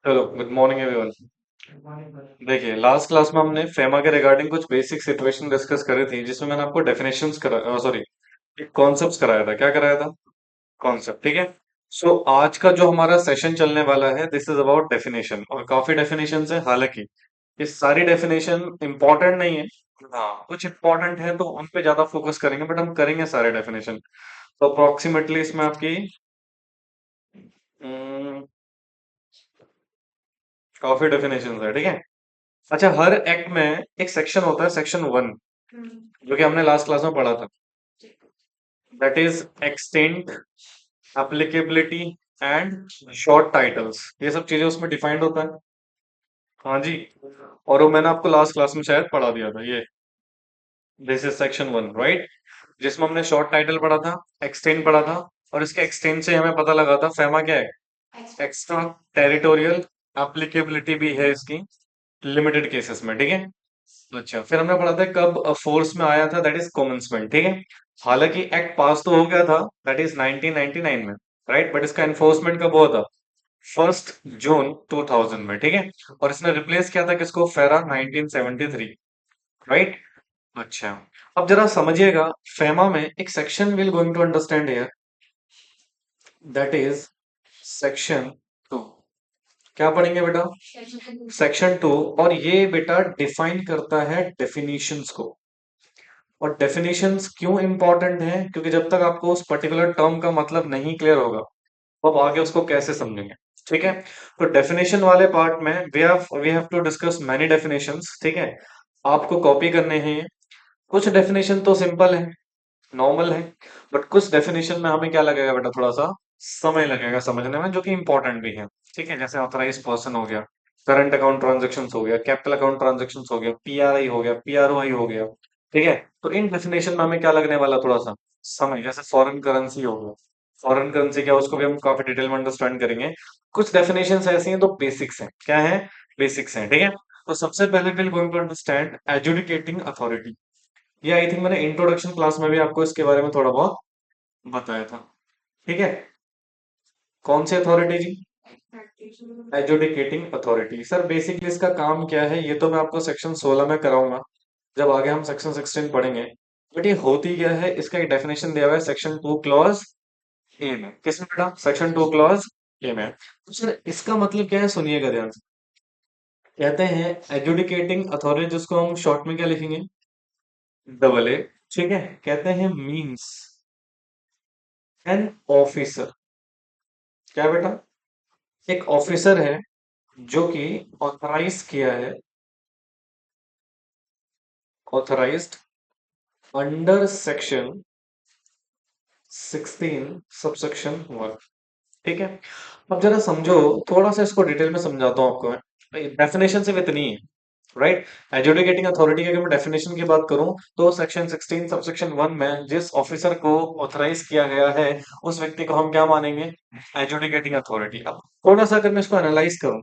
Hello, good morning everyone. देखिए, last class में हमने फेमा के रिगार्डिंग कुछ बेसिक सिचुएशन डिस्कस करी थी, जिसमें मैंने आपको डेफिनेशंस करा सॉरी एक कॉन्सेप्ट्स कराया था। क्या कराया था? कॉन्सेप्ट, ठीक है। सो आज का जो हमारा सेशन चलने वाला है, दिस इज अबाउट डेफिनेशन, और काफी डेफिनेशंस है। हालांकि ये सारी डेफिनेशन इंपॉर्टेंट नहीं है। हाँ, कुछ इंपॉर्टेंट है तो उन पे ज्यादा फोकस करेंगे, बट हम करेंगे सारे डेफिनेशन। तो अप्रोक्सीमेटली इसमें आपकी हम्म, काफी डेफिनेशन है, ठीक है। अच्छा, हर एक्ट में एक सेक्शन होता है, सेक्शन 1, जो कि हमने लास्ट क्लास में पढ़ा था। That is extent, applicability and short titles. ये सब चीजें उसमें डिफाइंड होता है। हाँ जी। और वो मैंने आपको लास्ट क्लास में शायद पढ़ा दिया था ये। This is section 1, right. जिसमें हमने शॉर्ट टाइटल पढ़ा था, एक्सटेंट पढ़ा था, और इसके एक्सटेंट से हमें पता लगा था फेमा क्या है। एक्स्ट्रा टेरिटोरियल एप्लीकेबिलिटी भी है इसकी, लिमिटेड केसेस में, ठीक है। अच्छा, फिर हमने पढ़ा था कब फोर्स में आया था, दैट इज कॉमेंसमेंट, ठीक है। हालांकि एक्ट पास तो हो गया था, दैट इज 1999 में, राइट, बट इसका एनफोर्समेंट कब हुआ था? 1 जून 2000 में, ठीक है। और इसने रिप्लेस किया था किसको? फेरा 1973, राइट। अच्छा, अब जरा समझिएगा। फेमा में एक section will going to understand here, that is section 2। क्या पढ़ेंगे बेटा? सेक्शन 2। और ये बेटा डिफाइन करता है डेफिनेशंस को। और डेफिनेशंस क्यों इंपॉर्टेंट है? क्योंकि जब तक आपको उस पर्टिकुलर टर्म का मतलब नहीं क्लियर होगा, तो आप आगे उसको कैसे समझेंगे? ठीक है। तो डेफिनेशन वाले पार्ट में we have to discuss many definitions, ठीक है। आपको कॉपी करने हैं। कुछ डेफिनेशन तो सिंपल है, नॉर्मल है, बट कुछ डेफिनेशन में हमें क्या लगेगा बेटा? थोड़ा सा समय लगेगा समझने में, जो कि इंपॉर्टेंट भी है। ठीक है, जैसे ऑथराइज पर्सन हो गया, करंट अकाउंट ट्रांजेक्शन हो गया, कैपिटल अकाउंट ट्रांजेक्शन हो गया, पीआरआई हो गया, पीआरओआई हो गया। ठीक है। तो इन डेफिनेशन में हमें क्या लगने वाला? थोड़ा सा समय। जैसे फॉरेन करेंसी हो गया, फॉरेन करेंसी क्या, उसको भी हम काफी डिटेल में अंडरस्टैंड करेंगे। कुछ डेफिनेशन ऐसी हैं तो बेसिक्स हैं। क्या है? बेसिक्स हैं, ठीक है। तो सबसे पहले will going to understand adjudicating authority. ये आई थिंक मैंने इंट्रोडक्शन क्लास में भी आपको इसके बारे में थोड़ा बहुत बताया था, ठीक है। कौन सी अथॉरिटी जी? Adjudicating authority. सर बेसिकली इसका काम क्या है, ये तो मैं आपको सेक्शन 16 में कराऊंगा, जब आगे हम सेक्शन 16 पढ़ेंगे। बट ये होती क्या है, इसका एक डेफिनेशन दिया हुआ है सेक्शन 2 क्लॉज ए में। किसमें बेटा? सेक्शन 2 क्लॉज ए में। तो सर इसका मतलब क्या है, सुनिएगा ध्यान से। कहते हैं एजुडिकेटिंग अथॉरिटी, जिसको हम शॉर्ट में क्या लिखेंगे? Double A. ठीक है। कहते हैं मींस एन ऑफिसर। क्या बेटा? एक ऑफिसर है जो कि ऑथराइज किया है, ऑथराइज्ड अंडर सेक्शन 16 सबसेक्शन 1। ठीक है। अब जरा समझो, थोड़ा सा इसको डिटेल में समझाता हूँ आपको मैं। डेफिनेशन सिर्फ इतनी है, राइट। एजुडिकेटिंग अथॉरिटी की अगर मैं डेफिनेशन की बात करूं, तो सेक्शन 16 सबसेक्शन 1 में जिस ऑफिसर को ऑथराइज किया गया है, उस व्यक्ति को हम क्या मानेंगे? एजुडिकेटिंग अथॉरिटी। अब थोड़ा सा अगर मैं इसको एनालाइज करूं,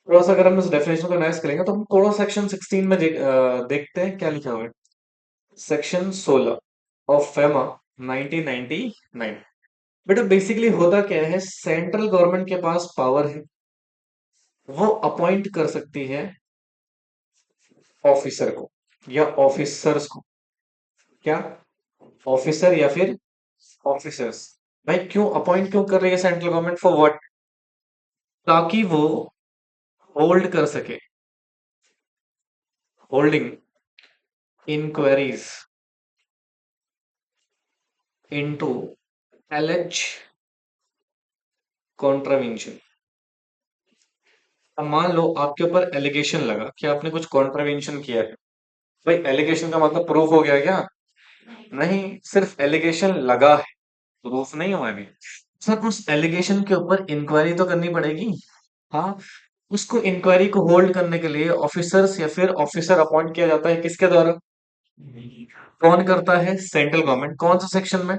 थोड़ा सा अगर हम इस डेफिनेशन को एनालाइज करेंगे, तो हम थोड़ा सेक्शन 16 में देखते हैं क्या लिखा हुआ है। Section 16 of FEMA 1999। बेटा बेसिकली होता क्या है, सेंट्रल गवर्नमेंट के पास पावर है, वो अपॉइंट कर सकती है ऑफिसर को या ऑफिसर्स को। क्या? ऑफिसर या फिर ऑफिसर्स। भाई क्यों अपॉइंट क्यों कर रही है सेंट्रल गवर्नमेंट? For what? ताकि वो होल्ड कर सके, होल्डिंग इंक्वायरीज इनटू एलिज कॉन्ट्रावेंशन। अब मान लो आपके ऊपर एलिगेशन लगा कि आपने कुछ कॉन्ट्रावेंशन किया है। भाई एलिगेशन का मतलब प्रूफ हो गया क्या? नहीं, सिर्फ एलिगेशन लगा है, प्रूफ नहीं हुआ अभी। सर उस एलिगेशन के ऊपर इंक्वायरी तो करनी पड़ेगी। हाँ, उसको इंक्वायरी को होल्ड करने के लिए ऑफिसर्स या फिर ऑफिसर अपॉइंट किया जाता है, किसके द्वारा? कौन करता है? Central government. कौन सा सेक्शन में?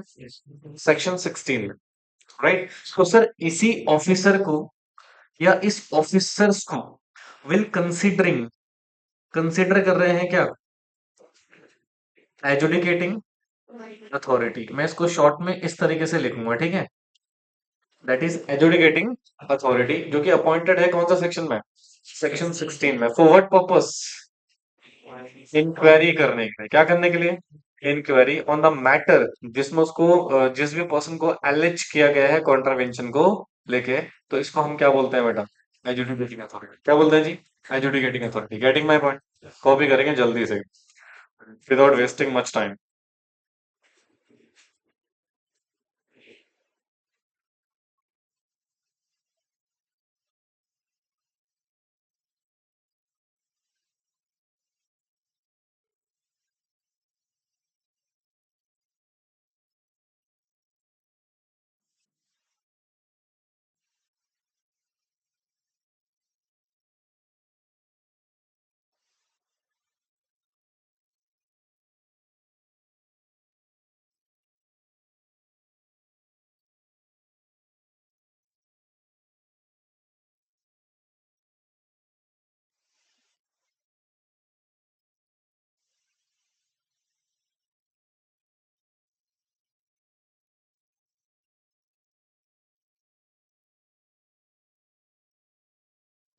सेक्शन 16 में, राइट। तो सर इसी ऑफिसर को या इस ऑफिसर्स को विल कंसीडरिंग, कंसीडर कर रहे हैं क्या? एजुडिकेटिंग अथॉरिटी। मैं इसको शॉर्ट में इस तरीके से लिखूंगा, ठीक है। दैट इज एजुडिकेटिंग अथॉरिटी, जो कि अपॉइंटेड है कौन सा सेक्शन में, सेक्शन 16 में। फॉर व्हाट पर्पस, इंक्वायरी करने के लिए, क्या करने के लिए, इंक्वायरी ऑन द मैटर जिसमें उसको जिस भी पर्सन को एलिज किया गया है कॉन्ट्रावेंशन को लेके, तो इसको हम क्या बोलते हैं बेटा, एजुडिकेटिंग अथॉरिटी। क्या बोलते हैं जी, adjudicating authority. Getting my point, copy करेंगे जल्दी से विदाउट वेस्टिंग मच टाइम।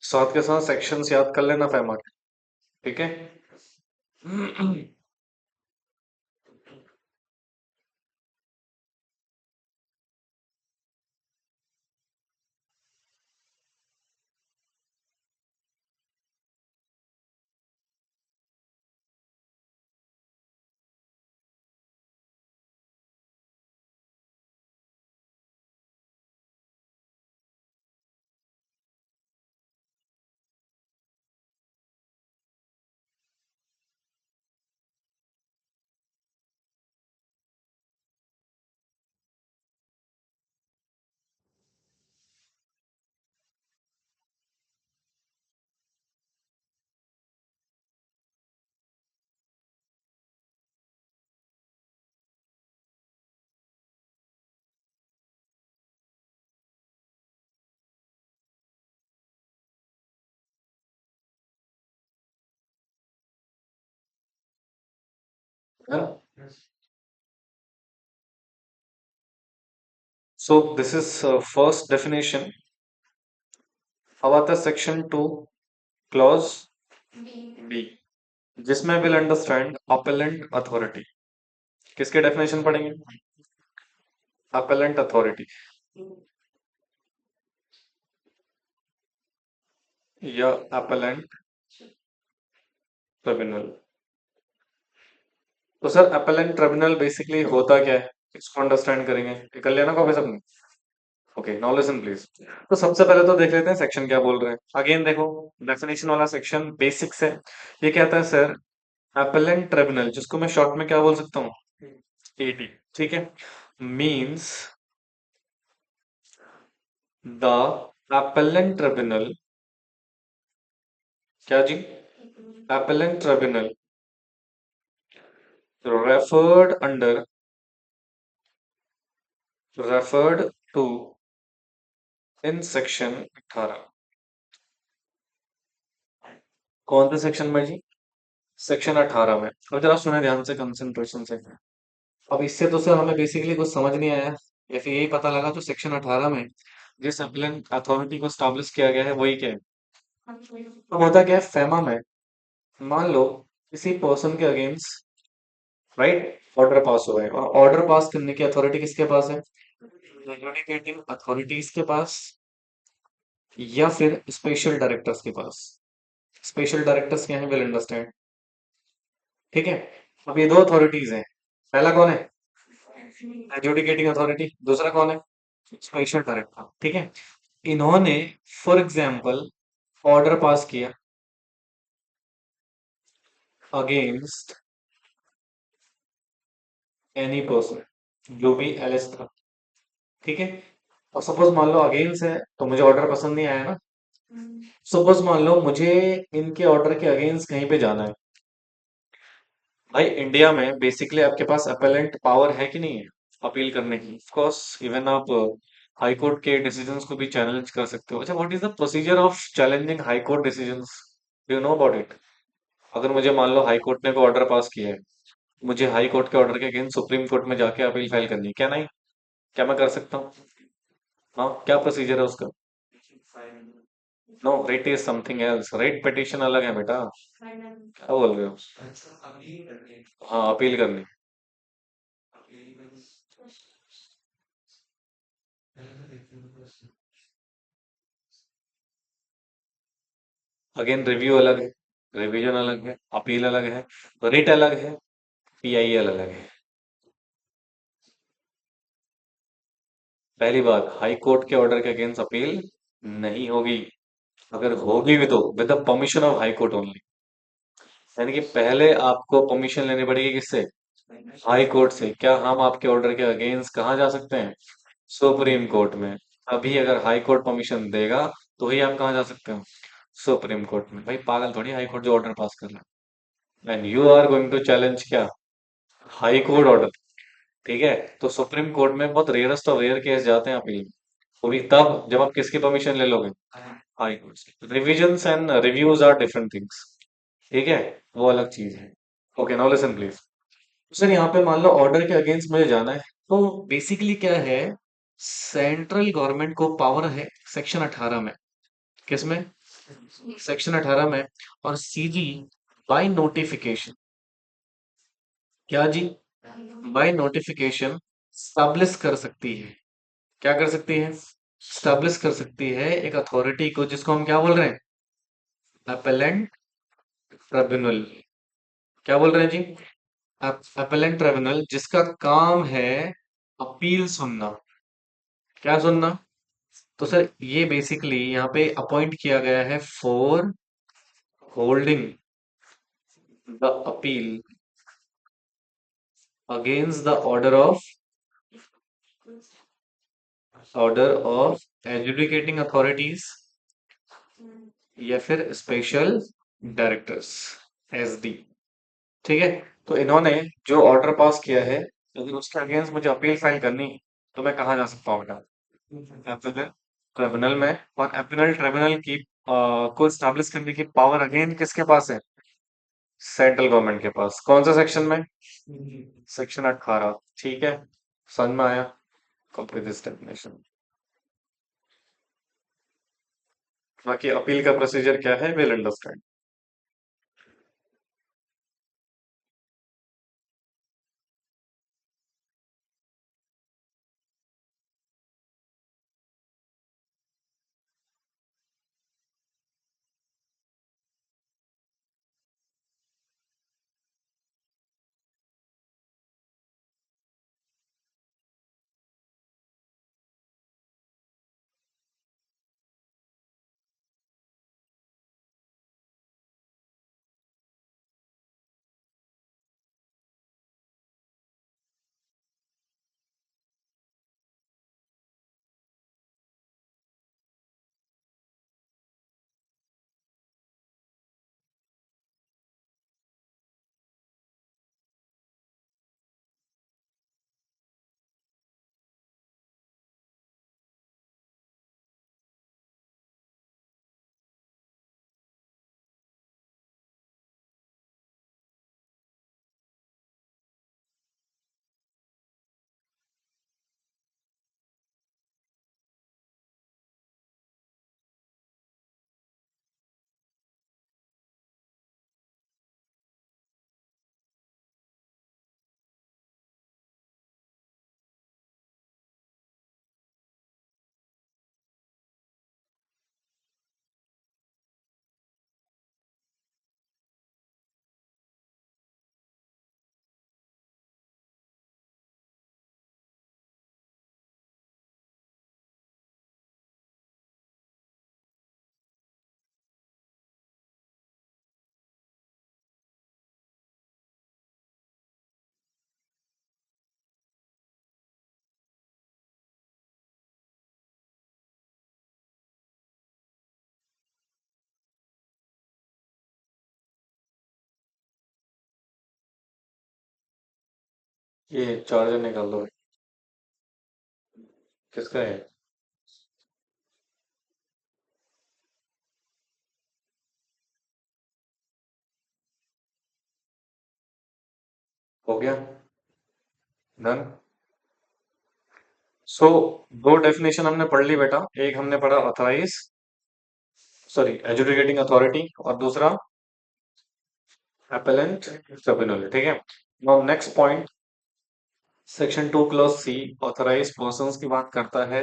साथ के साथ सेक्शंस याद कर लेना फैमा के, ठीक है। So this is first definition. अब आता है सेक्शन 2 क्लॉज बी, जिसमें विल अंडरस्टैंड अपेलेंट अथॉरिटी। किसके डेफिनेशन पढ़ेंगे, अपेलेंट अथॉरिटी या अपेलेंट ट्रिब्यूनल। तो सर अपेलेंट ट्रिब्यूनल बेसिकली होता क्या है, इसको अंडरस्टैंड करेंगे, ये कर लिया ना कॉपी सबने। Okay, now listen please. तो सबसे पहले तो देख लेते हैं सेक्शन क्या बोल रहे हैं। अगेन देखो, डेफिनेशन वाला सेक्शन बेसिक्स है। ये कहता है सर, अपेलेंट ट्रिब्यूनल, जिसको मैं शॉर्ट में क्या बोल सकता हूँ, एटी, ठीक है, मींस द appellant ट्रिब्यूनल, क्या जी, appellant tribunal referred under, referred to in section 18। कौन से सेक्शन में जी, सेक्शन 18 में। अब जरा सुने ध्यान से, कंसंट्रेशन से। अब इससे तो सर हमें बेसिकली कुछ समझ नहीं आया, या फिर यही पता लगा जो सेक्शन 18 में जिस appellant अथॉरिटी को स्टैब्लिश किया गया है वही क्या है। अब होता क्या है फेमा में, मान लो किसी पर्सन के अगेंस्ट, राइट, ऑर्डर पास हुआ है, और ऑर्डर पास करने की अथॉरिटी किसके पास है, एडजुडिकेटिंग अथॉरिटीज के पास, या फिर स्पेशल डायरेक्टर्स के पास। स्पेशल डायरेक्टर्स क्या है, विल अंडरस्टैंड, ठीक है। अब ये दो अथॉरिटीज हैं, पहला कौन है, एडजुडिकेटिंग अथॉरिटी, दूसरा कौन है, स्पेशल डायरेक्टर, ठीक है। इन्होंने फॉर एग्जाम्पल ऑर्डर पास किया अगेंस्ट एनी पर्सन, जो भी एलिस था, ठीक है। और सपोज मान लो अगेंस्ट है तो मुझे ऑर्डर पसंद नहीं आया ना। सपोज मान लो मुझे इनके ऑर्डर के अगेंस्ट कहीं पे जाना है। भाई इंडिया में बेसिकली आपके पास अपेलेंट पावर है कि नहीं है, अपील करने की। ऑफ कोर्स, इवन आप हाई कोर्ट के डिसीजंस को भी चैलेंज कर सकते हो। अच्छा, what is the procedure of challenging high court decisions, do you know about it. अगर मुझे मान लो हाई कोर्ट ने को ऑर्डर पास किया है, मुझे हाई कोर्ट के ऑर्डर के अगेंस्ट सुप्रीम कोर्ट में जाके अपील फाइल करनी है, क्या नहीं, क्या मैं कर सकता हूँ। हाँ, क्या प्रोसीजर है उसका? No, writ is something else, writ petition अलग है बेटा। क्या बोल रहे हो? हाँ, अपील करनी। अगेन रिव्यू अलग है, रिवीजन अलग है, अपील अलग है, रिट अलग है, पीआईएल अलग है। पहली बात, हाई कोर्ट के ऑर्डर के अगेंस्ट अपील नहीं होगी। अगर होगी भी तो with the permission of high court only. यानी कि पहले आपको परमिशन लेनी पड़ेगी किससे? हाई कोर्ट से। क्या हम आपके ऑर्डर के अगेंस्ट कहाँ जा सकते हैं? सुप्रीम कोर्ट में। अभी अगर हाई कोर्ट परमिशन देगा तो ही आप कहाँ जा सकते हो? सुप्रीम कोर्ट में। भाई पागल थोड़ी हाई कोर्ट जो ऑर्डर पास कर रहा है। And you are going to challenge क्या? High court order. ठीक है। तो सुप्रीम कोर्ट में बहुत रेयरेस्ट ऑफ रेयर केस जाते हैं अपील। वो भी तब जब आप किसकी परमिशन ले लोगे? हाई कोर्ट से। Revisions and reviews are different things. ठीक है, वो अलग चीज है। Okay, now listen please. Sir यहाँ पे मान लो ऑर्डर के अगेंस्ट मुझे जाना है, तो बेसिकली क्या है, सेंट्रल गवर्नमेंट को पावर है सेक्शन 18 में। किसमें? सेक्शन 18 में। और सीजी बाय नोटिफिकेशन, क्या जी, बाय नोटिफिकेशन स्टैब्लिश कर सकती है। क्या कर सकती है? स्टैब्लिश कर सकती है एक अथॉरिटी को, जिसको हम क्या बोल रहे हैं? Appellant tribunal. क्या बोल रहे हैं जी? अपेलेंट ट्रिब्यूनल, जिसका काम है अपील सुनना। क्या सुनना? तो सर ये बेसिकली यहाँ पे अपॉइंट किया गया है for holding the appeal against the order of adjudicating authorities, या फिर स्पेशल डायरेक्टर्स, एसडी। ठीक है। तो इन्होंने जो ऑर्डर पास किया है, अगर उसके अगेंस्ट मुझे अपील फाइल करनी है, तो मैं कहाँ जा सकता हूँ बेटा? अपील ट्रिब्यूनल में। और अपील ट्रिब्यूनल की को स्टैब्लिश करने की पावर अगेन किसके पास है? सेंट्रल गवर्नमेंट के पास। कौन सा सेक्शन में? सेक्शन 18। ठीक है, समझ में आया? Complete this definition. बाकी अपील का प्रोसीजर क्या है, विल अंडरस्टैंड। ये चार्जर निकाल दो। किसका है? हो गया? डन। सो दो डेफिनेशन हमने पढ़ ली बेटा, एक हमने पढ़ा ऑथराइज, सॉरी एजुकेटिंग अथॉरिटी, और दूसरा appellant tribunal, ठीक है। Now next point, section 2 clause C authorize persons की बात करता है।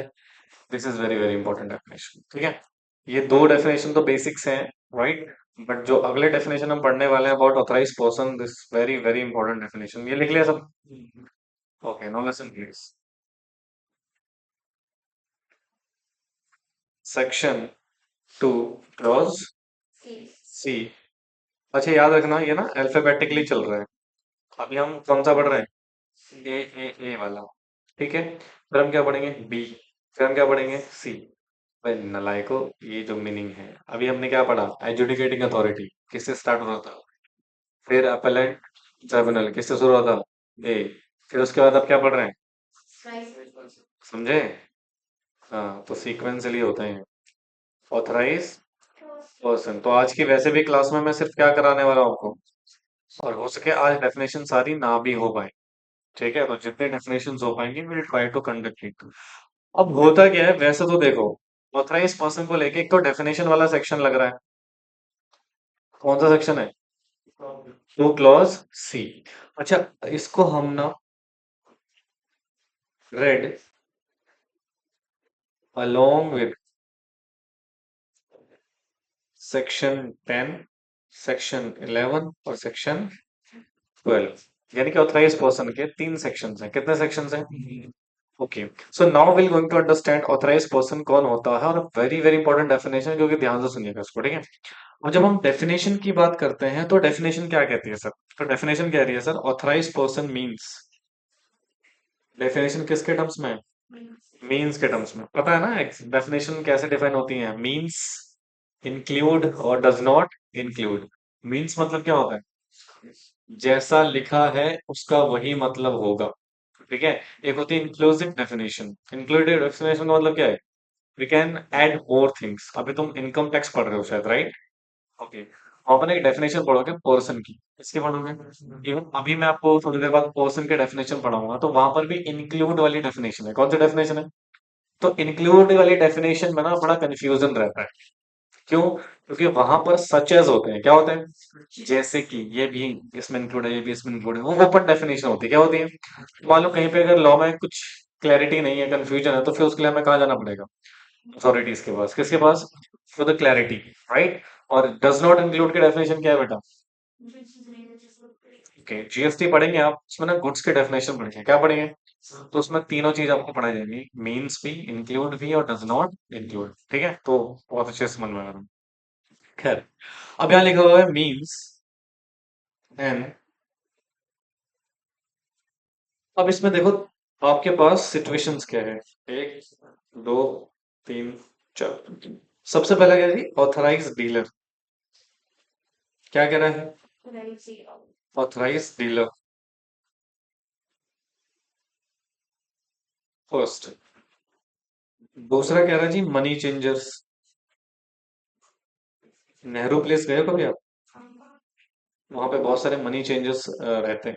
This is very very important definition, ठीक है। ये दो डेफिनेशन तो बेसिक्स हैं, राइट, बट जो अगले डेफिनेशन हम पढ़ने वाले हैं about authorize person, this very very important definition, ये लिख लिया सब? Okay, now listen please. Section 2 clause C. अच्छा याद रखना, ये ना अल्फाबेटिकली चल रहा है। अभी हम कौन सा पढ़ रहे हैं? ए वाला, ठीक है। फिर हम क्या पढ़ेंगे? बी। फिर हम क्या पढ़ेंगे? सी। भाई नलायको, ये जो मीनिंग है, अभी हमने क्या पढ़ा? एजुडिकेटिंग अथॉरिटी किससे स्टार्ट हो रहा था? फिर अपीलेंट ट्रिब्यूनल किससे शुरू हुआ था? ए। फिर उसके बाद अब क्या पढ़ रहे हैं? समझे? हाँ, तो सीक्वेंसली होते हैं। ऑथराइज पर्सन, तो आज की वैसे भी क्लास में मैं सिर्फ क्या कराने वाला हूँ आपको, और हो सके आज डेफिनेशन सारी ना भी हो पाए, ठीक है, तो जितने डेफिनेशन हो पाएंगे will try to conduct it. अब होता क्या है, वैसे तो देखो, ऑथराइज पर्सन को लेके एक तो डेफिनेशन वाला सेक्शन लग रहा है। कौन सा सेक्शन है? Two clause C. अच्छा, इसको हम ना read along with section 10, section 11 और सेक्शन 12, यानी कि ऑथराइज पर्सन के तीन सेक्शंस हैं। कितने सेक्शंस हैं? Okay, so now will going to understand authorize person कौन होता है, और वेरी वेरी इंपॉर्टेंट डेफिनेशन, क्योंकि ध्यान से सुनिएगा इसको, ठीक है। और जब हम डेफिनेशन की बात करते हैं तो डेफिनेशन क्या कहती है सर? तो डेफिनेशन कह रही है sir, authorize person means, definition किसके टर्म्स में? मींस के टर्म्स में। पता है ना डेफिनेशन कैसे डिफाइन होती है? मींस, इंक्लूड और डज नॉट इंक्लूड। मींस मतलब क्या होता है? जैसा लिखा है उसका वही मतलब होगा, ठीक है। एक होती है इंक्लूसिव डेफिनेशन। इंक्लूसिव डेफिनेशन का मतलब क्या है? We can add more things. अभी तुम इनकम टैक्स पढ़ रहे हो शायद, राइट? ओके, अपन एक डेफिनेशन पढ़ोगे पर्सन की, इसके पढ़ोगे। इवन अभी मैं आपको थोड़ी देर बाद पर्सन के डेफिनेशन पढ़ाऊंगा, तो वहां पर भी इंक्लूड वाली डेफिनेशन है। कौन सी डेफिनेशन है? तो इंक्लूड वाली डेफिनेशन में ना बड़ा कंफ्यूजन रहता है। क्यों? क्योंकि वहां पर सचेज होते हैं। क्या होते हैं? जैसे कि ये भी इसमें इंक्लूड है, ये भी इसमें इंक्लूड है, वो ओपन डेफिनेशन होती है। क्या होती है? मान लो कहीं पे अगर लॉ में कुछ क्लैरिटी नहीं है, कंफ्यूजन है, तो फिर उसके लिए हमें कहाँ जाना पड़ेगा? अथॉरिटीज के पास। किसके पास? For the clarity, right. और डज नॉट इंक्लूड की डेफिनेशन क्या है बेटा? ओके, जीएसटी पढ़ेंगे आप, उसमें ना गुड्स के डेफिनेशन पढ़ेंगे। क्या पढ़ेंगे? तो उसमें तीनों चीज आपको पढ़ाई जाएंगी, मीन्स भी, इंक्लूड भी, और डज नॉट इंक्लूड, ठीक है। तो बहुत अच्छे से समझ में आ रहा है। खैर, अब यहाँ लिखा हुआ है मीन्स एंड। अब इसमें देखो, आपके पास सिचुएशंस क्या है? एक, दो, तीन, चार। सबसे पहला क्या है? Authorize dealer. क्या कह रहा है? Authorize dealer first. दूसरा कह रहा है जी मनी चेंजर्स। नेहरू प्लेस गए हो कभी आप? वहां पे बहुत सारे मनी चेंजर्स रहते हैं।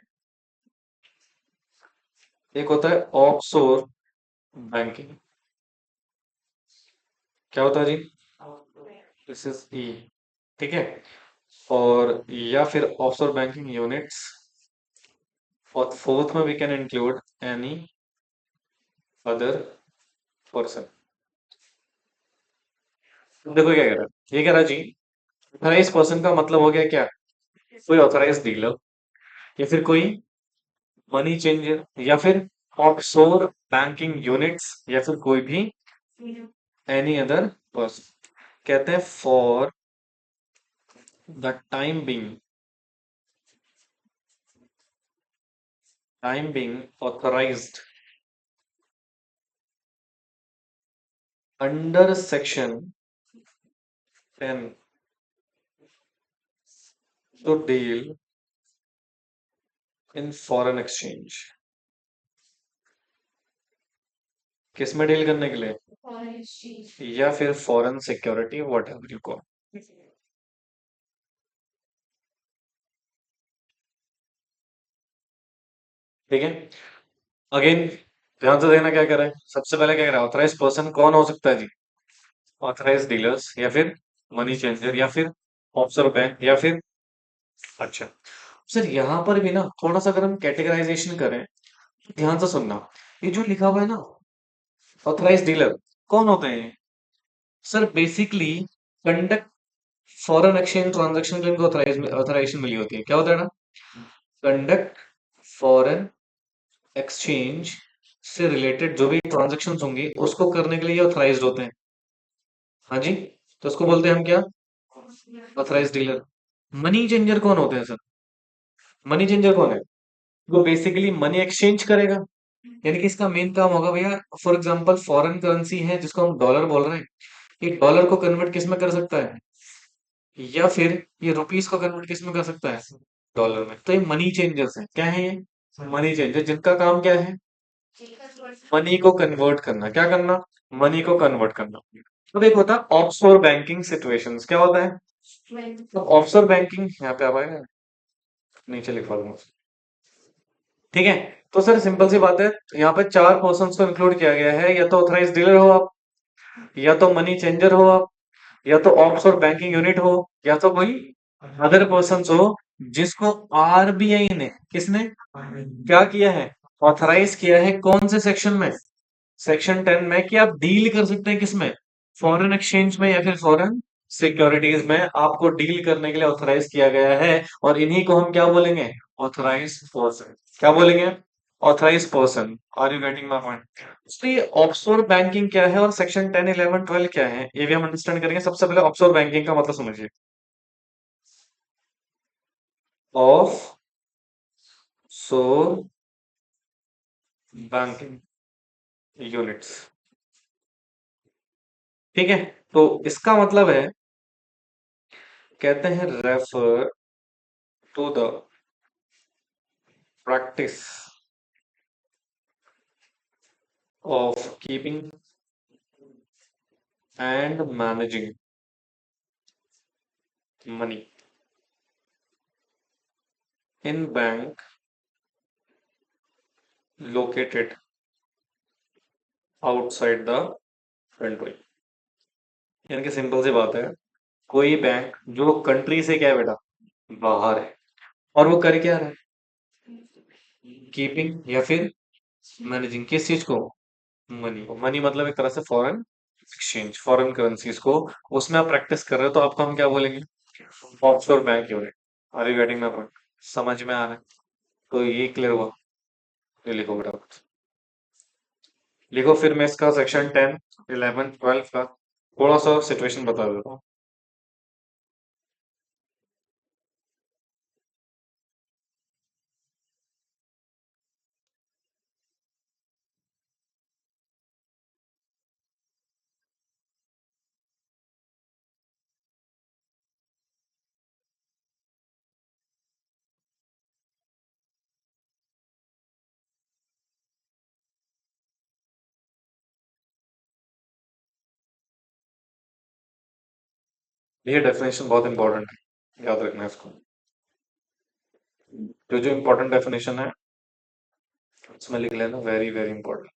एक होता है ऑफशोर बैंकिंग। क्या होता है जी? दिस इज ई, ठीक है। और या फिर ऑफशोर बैंकिंग यूनिट्स, और फोर्थ में we can include any other person. देखो क्या कह रहा है, ये कह रहा है जी, ऑथराइज पर्सन का मतलब हो गया क्या? कोई ऑथराइज डीलर, या फिर कोई मनी चेंजर, या फिर ऑफशोर बैंकिंग यूनिट्स, या फिर कोई भी एनी अदर पर्सन। कहते हैं for the time being authorized under section 10 to deal in foreign exchange. किस में डील करने के लिए? या फिर foreign security, whatever you call, ठीक है। अगेन ध्यान से देखना क्या कह रहा है। सबसे पहले क्या कह रहा है, ऑथराइज पर्सन कौन हो सकता है जी? ऑथराइज डीलर्स, या फिर मनी चेंजर, या फिर ऑफिसर बैंक, या फिर, अच्छा सर यहाँ पर भी ना थोड़ा सा अगर हम कैटेगराइजेशन करें, ध्यान से सुनना। ये जो लिखा हुआ है ना, ऑथराइज डीलर, कौन होते हैं ये? Sir basically conduct foreign exchange transaction के लिए इनको ऑथराइजेशन मिली होती है। क्या होता है ना, कंडक्ट फॉरेन एक्सचेंज से रिलेटेड जो भी ट्रांजैक्शंस होंगी उसको करने के लिए ऑथराइज्ड होते हैं। हाँ जी, तो उसको बोलते हैं हम क्या? Authorise dealer. मनी चेंजर कौन होते हैं सर? मनी चेंजर कौन है? वो बेसिकली मनी एक्सचेंज करेगा, यानी कि इसका मेन काम होगा भैया, फॉर एग्जांपल फॉरेन करेंसी है जिसको हम डॉलर बोल रहे हैं, ये डॉलर को कन्वर्ट किस में कर सकता है, या फिर ये रुपीस को कन्वर्ट किस में कर सकता है, डॉलर में। तो ये मनी चेंजर्स हैं। क्या है ये? मनी चेंजर, जिनका काम क्या है? मनी को कन्वर्ट करना। क्या करना? मनी को कन्वर्ट करना। अब एक होता है ऑफशोर बैंकिंग सिचुएशंस। क्या होता है? तो ऑफशोर बैंकिंग यहाँ पे आ पाएगा, नीचे लिखवा दूंगा। ठीक है, तो सर सिंपल सी बात है, यहाँ पे चार पर्सन को इंक्लूड किया गया है। या तो ऑथराइज डीलर हो आप, या तो मनी चेंजर हो आप, या तो ऑफशोर बैंकिंग यूनिट हो, या तो कोई अदर पर्सन हो जिसको आरबीआई ने, किसने क्या किया है, ऑथराइज किया है। कौन से सेक्शन में? सेक्शन 10 में, कि आप डील कर सकते हैं किसमें, फॉरेन एक्सचेंज में या फिर फॉरेन सिक्योरिटीज में, आपको डील करने के लिए ऑथराइज किया गया है। और इन्हीं को हम क्या बोलेंगे? Authorize person. क्या बोलेंगे? Authorize person. Are you getting my point? तो ये ऑफशोर बैंकिंग क्या है और सेक्शन 10, 11, 12 क्या है, ये भी हम अंडरस्टैंड करेंगे। सबसे पहले ऑफशोर बैंकिंग का मतलब समझिए। ऑफ शोर बैंकिंग यूनिट्स, ठीक है। तो इसका मतलब है, कहते हैं refer to the practice of keeping and managing money in bank located outside the country. यानी कि सिंपल सी बात है, कोई बैंक जो कंट्री से क्या है बेटा, बाहर है, और वो कर क्या रहा है, कीपिंग या फिर मैनेजिंग, किस चीज को? मनी को। मनी मतलब एक तरह से फॉरेन एक्सचेंज, फॉरेन करेंसीज को, उसमें आप प्रैक्टिस कर रहे हो, तो आपको हम क्या बोलेंगे? Offshore bank unit. Are you getting my point? समझ में आ रहा है? तो ये क्लियर हुआ? ये लिखो बेटा, लिखो। फिर मैं इसका सेक्शन 10, 11, 12 का थोड़ा सा सिचुएशन बता देता हूँ। ये डेफिनेशन बहुत इंपॉर्टेंट है, याद रखना है इसको। जो जो इंपॉर्टेंट डेफिनेशन है उसमें लिख लेना, very very important.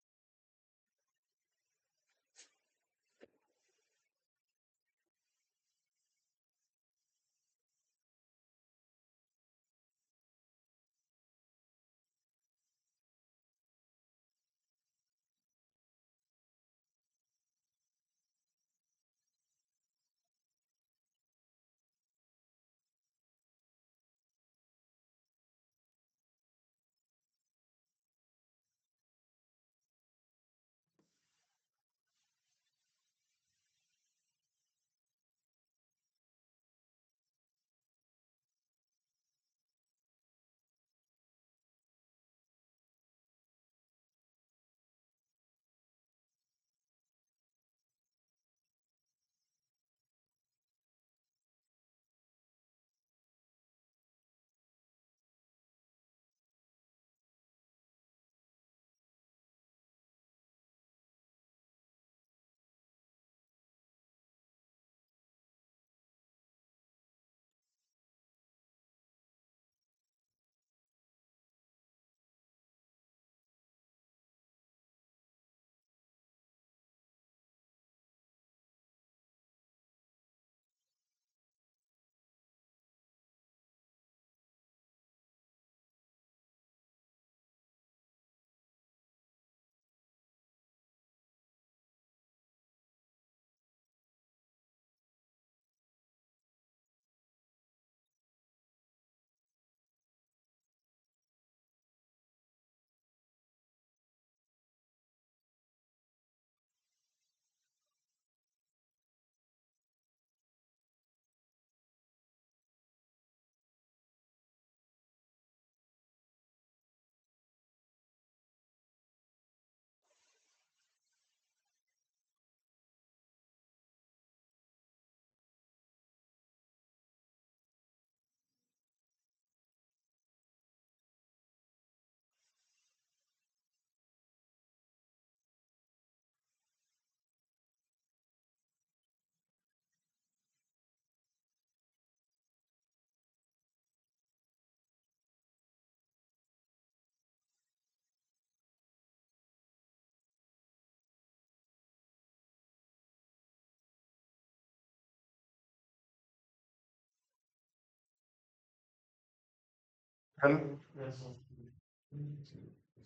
And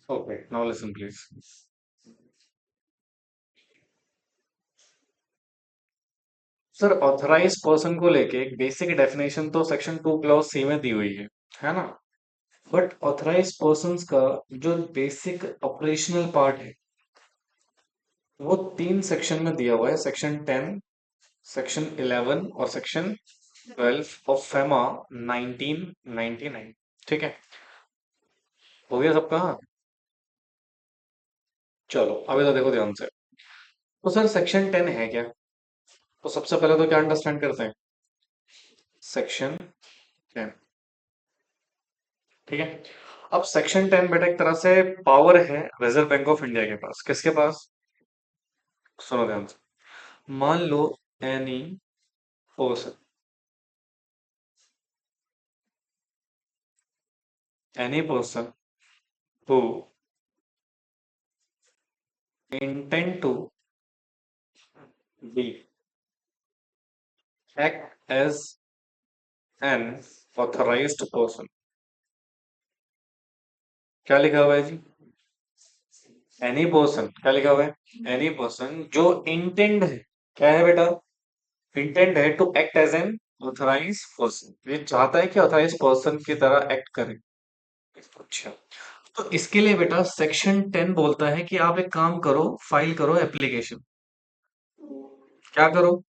okay, now listen, please. Sir authorize person को लेके एक बेसिक डेफिनेशन तो सेक्शन 2 क्लॉज C में दी हुई है ना? बट ऑथराइज पर्सन्स का जो बेसिक ऑपरेशनल पार्ट है वो 3 सेक्शन में दिया हुआ है, सेक्शन 10, सेक्शन 11 और सेक्शन 12 ऑफ फेमा 1999। ठीक है, हो गया सबका? चलो अभी तो देखो ध्यान से। तो सर सेक्शन 10 है क्या? तो सबसे पहले तो क्या अंडरस्टैंड करते हैं? सेक्शन 10, ठीक है। अब सेक्शन 10 बेटा एक तरह से पावर है रिजर्व बैंक ऑफ इंडिया के पास। किसके पास? सुनो ध्यान से। मान लो any person, any person who intend to be act as an authorised person. क्या लिखा हुआ है जी? एनी पर्सन, क्या लिखा हुआ है? एनी पर्सन जो इंटेंड है, क्या है बेटा? इंटेंड है to act as an authorize person. ये चाहता है कि ऑथराइज पर्सन की तरह एक्ट करे। अच्छा, तो इसके लिए बेटा सेक्शन 10 बोलता है कि आप एक काम करो, फाइल करो एप्लीकेशन। क्या करो?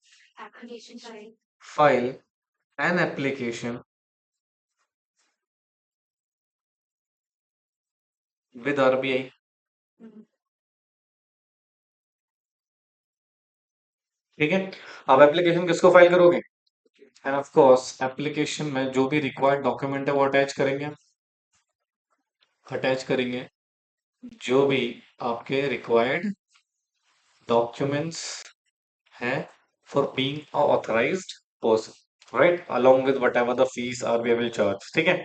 File an application with RBI. ठीक है, आप एप्लीकेशन किसको फाइल करोगे? एंड ऑफ कोर्स एप्लीकेशन में जो भी रिक्वायर्ड डॉक्यूमेंट है वो अटैच करेंगे। जो भी आपके रिक्वायर्ड डॉक्यूमेंट्स हैं for being a authorised person, right, along with what ever the fees RBI will charge. ठीक है,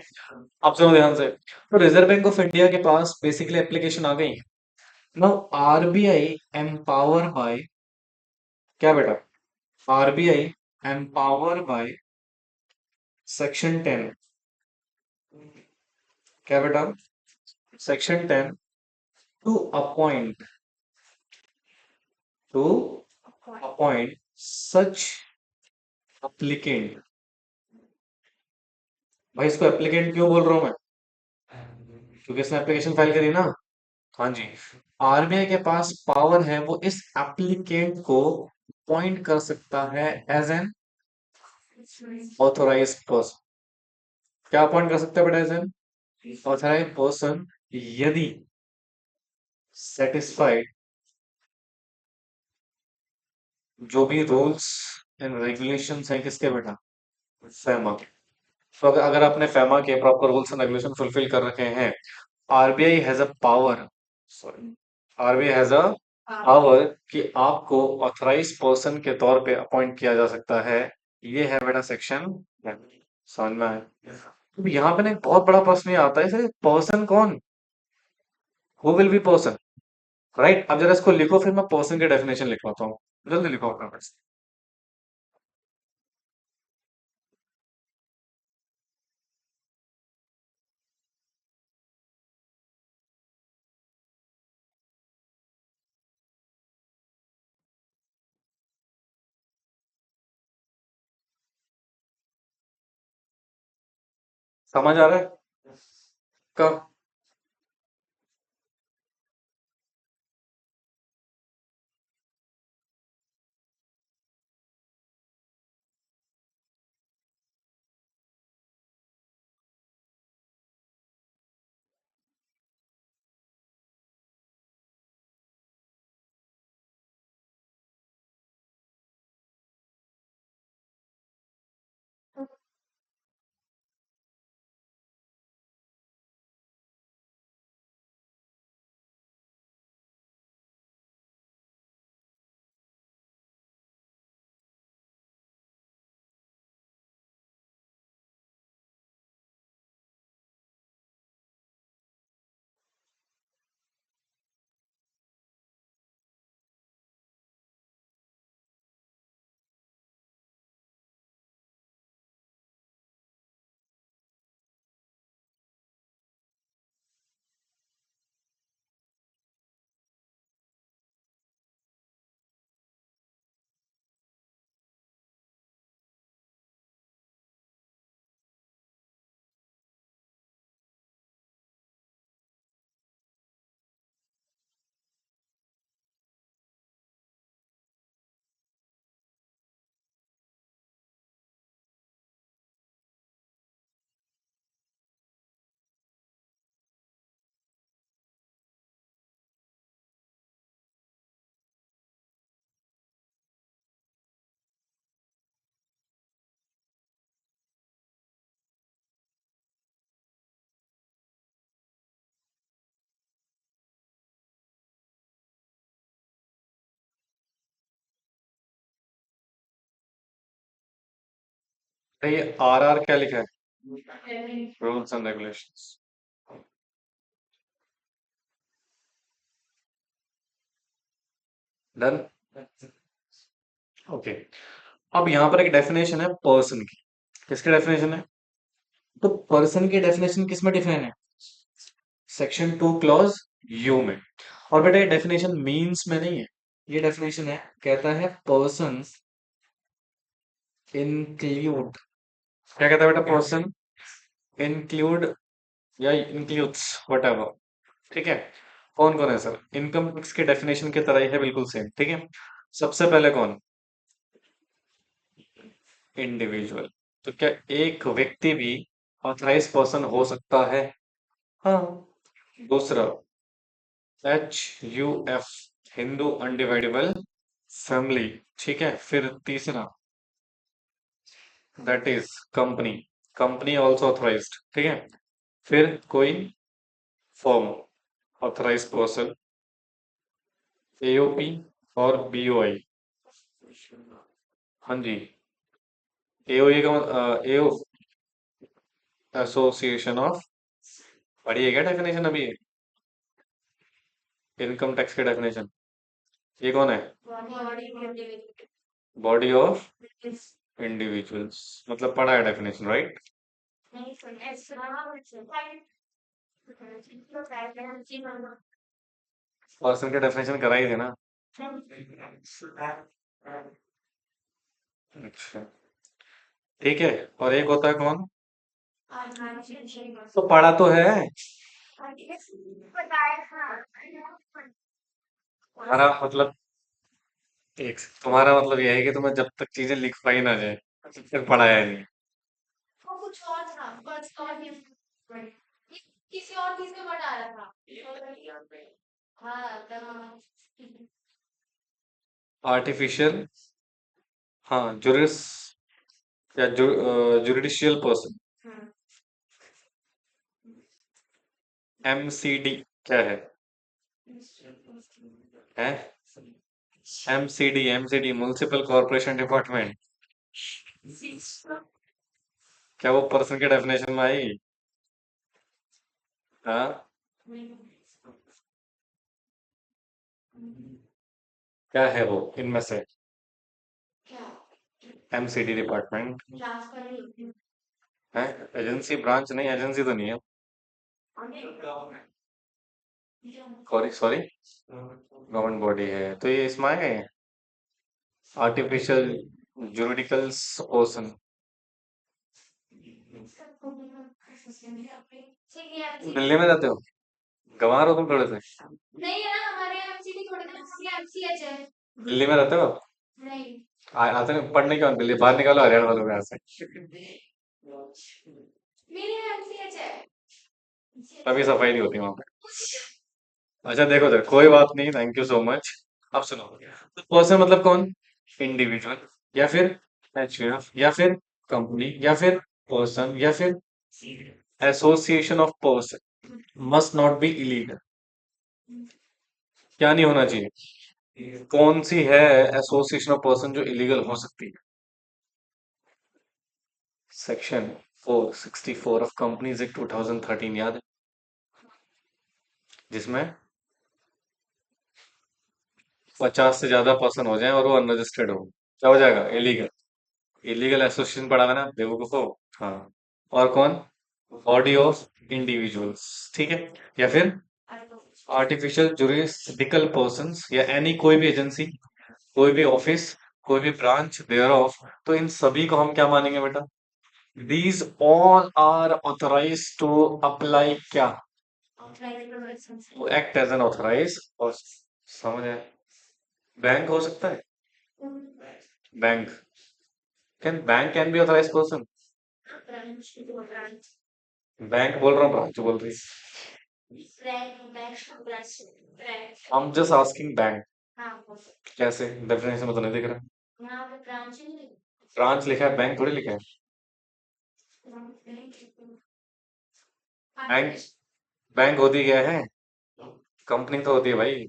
अब सुनो ध्यान से। तो रिजर्व बैंक ऑफ इंडिया के पास बेसिकली एप्लीकेशन आ गई। नाउ आरबीआई एम्पावर बाय, क्या बेटा? आरबीआई एम्पावर बाय सेक्शन 10, क्या बेटा? Section 10 to appoint, to appoint such applicant. भाई इसको एप्लीकेंट क्यों बोल रहा हूं मैं? क्योंकि इसने एप्लीकेशन फाइल करी ना। हाँ जी, आरबीआई के पास पावर है, वो इस एप्लीकेंट को अपॉइंट कर सकता है एज एन ऑथोराइज पर्सन। क्या अपॉइंट कर सकता है बेटा? एज एन ऑथराइज पर्सन, यदि सेटिस्फाइड जो भी रूल्स एंड रेगुलेशंस हैं किसके बेटा? फेमा के। तो अगर आपने फेमा के proper rules and regulation fulfil कर रखे हैं, RBI has a power, sorry, RBI has a power कि आपको ऑथराइज पर्सन के तौर पे अपॉइंट किया जा सकता है। ये है बेटा सेक्शन। समझ में आया? तो यहाँ पे ना एक बहुत बड़ा प्रश्न ये आता है सर, पर्सन कौन? Who will be person, right? अब जरा इसको लिखो, फिर मैं पर्सन की डेफिनेशन लिखवाता हूँ। जल्दी लिखो अपना बस। समझ आ रहा है? कब? ये आर आर क्या लिखा है? Rules and regulations. Done. Okay. अब यहाँ पर एक डेफिनेशन है पर्सन की। किसकी डेफिनेशन है? तो पर्सन की डेफिनेशन किस में डिफाइन है? सेक्शन 2 क्लॉज यू में। और बेटा ये डेफिनेशन मीन्स में नहीं है। ये डेफिनेशन है, कहता है पर्सन इंक्लूड। क्या कहता है बेटा? पर्सन इंक्लूड या इंक्लूड्स वट। ठीक है। कौन कौन है सर? इनकम टैक्स के डेफिनेशन की तरह ही है, बिल्कुल सेम। ठीक है। सबसे पहले कौन? इंडिविजुअल। तो क्या एक व्यक्ति भी ऑथराइज पर्सन हो सकता है? हाँ। दूसरा, H U F, Hindu undividable family. ठीक है। फिर तीसरा, दैट इज कंपनी। Company also authorised. ठीक है। फिर कोई फॉर्म, ऑथराइज पर्सन, एओपी और बीओआई। हाँ जी। एओए का एओ, एसोसिएशन ऑफ। पढ़िए क्या डेफिनेशन अभी? इनकम टैक्स के डेफिनेशन। ये कौन है? Body of individuals. मतलब पढ़ा है डेफिनेशन, राइट? पर्सन के डेफिनेशन करा ही थे ना। अच्छा। ठीक है। और एक होता है कौन? तो पढ़ा तो है। तुम्हारा मतलब, एक तुम्हारा मतलब यह है कि तुम्हें जब तक चीजें लिख पाई ना जाए तब तक पढ़ाया नहीं। आर्टिफिशियल, हाँ, जुरिस या जुडिशियल पर्सन। एमसीडी क्या है? है MCD, MCD municipal corporation department. क्या वो पर्सन के डेफिनेशन में आई? हाँ। क्या है वो इनमें से? एमसीडी डिपार्टमेंट है। एजेंसी, ब्रांच नहीं, एजेंसी तो नहीं है। सॉरी सॉरी, गवर्नमेंट बॉडी है तो ये इसमें है। Artificial जुरिडिकल्स person. दिल्ली में रहते हो? गंवा रहे हो तुम थोड़े से? दिल्ली में रहते हो? आते नहीं पढ़ने क्यों दिल्ली? बाहर निकालो हरियाणा वालों को यहाँ से। तभी सफाई नहीं होती वहां पे। अच्छा देखो सर, कोई बात नहीं, थैंक यू सो मच। अब सुनो, तो पर्सन मतलब कौन? इंडिविजुअल, या फिर एचयूएफ, या फिर कंपनी, या फिर पर्सन, या फिर association of person. Must not be illegal. क्या नहीं होना चाहिए? कौन सी है एसोसिएशन ऑफ पर्सन जो इलीगल हो सकती है? सेक्शन 464 ऑफ कंपनीज एक्ट 2013, याद है? जिसमें 50 से ज्यादा पर्सन हो जाए और वो अनरजिस्टर्ड हो, क्या हो जाएगा? इलीगल। इलीगल एसोसिएशन पढ़ा था ना बेवकूफ को। हाँ। और कौन? Body of individuals. ठीक है। या फिर आर्टिफिशियल जुरिडिकल पर्संस, या एनी कोई भी एजेंसी, कोई भी ऑफिस, कोई भी ब्रांच देयर ऑफ। तो इन सभी को हम क्या मानेंगे बेटा? These all are authorise to apply क्या? Act as an authorise. और समझ आए? बैंक हो सकता है। Bank can be authorise person. Bank बोल रहा हूँ, ब्रांच बोल रही है। हम जस्ट आस्किंग बैंक। कैसे? डेफिनेशन में तो नहीं दिख रहा। ब्रांच लिखा है, बैंक थोड़ी लिखा है। बैंक, बैंक होती क्या है? कंपनी तो होती है भाई।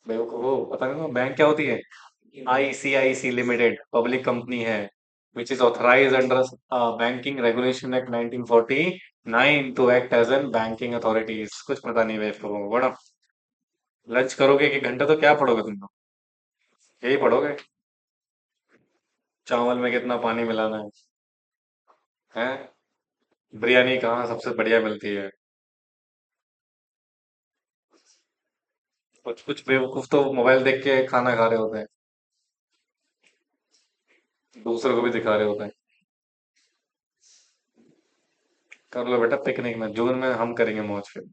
बेवकूफ, वो पता नहीं बैंक क्या होती है? आईसीआईसी लिमिटेड पब्लिक कंपनी है। which is authorized under Banking Regulation Act 1949 to act as an banking authorities। कुछ पता नहीं भाई इसको बड़ा। लंच करोगे 1 घंटा तो क्या पढ़ोगे तुम लोग? यही पढ़ोगे, चावल में कितना पानी मिलाना है? बिरयानी कहाँ सबसे बढ़िया मिलती है? कुछ कुछ बेवकूफ तो मोबाइल देख के खाना खा रहे होते हैं, दूसरों को भी दिखा रहे होते हैं। कर लो बेटा पिकनिक में, जून में हम करेंगे मौज फिर।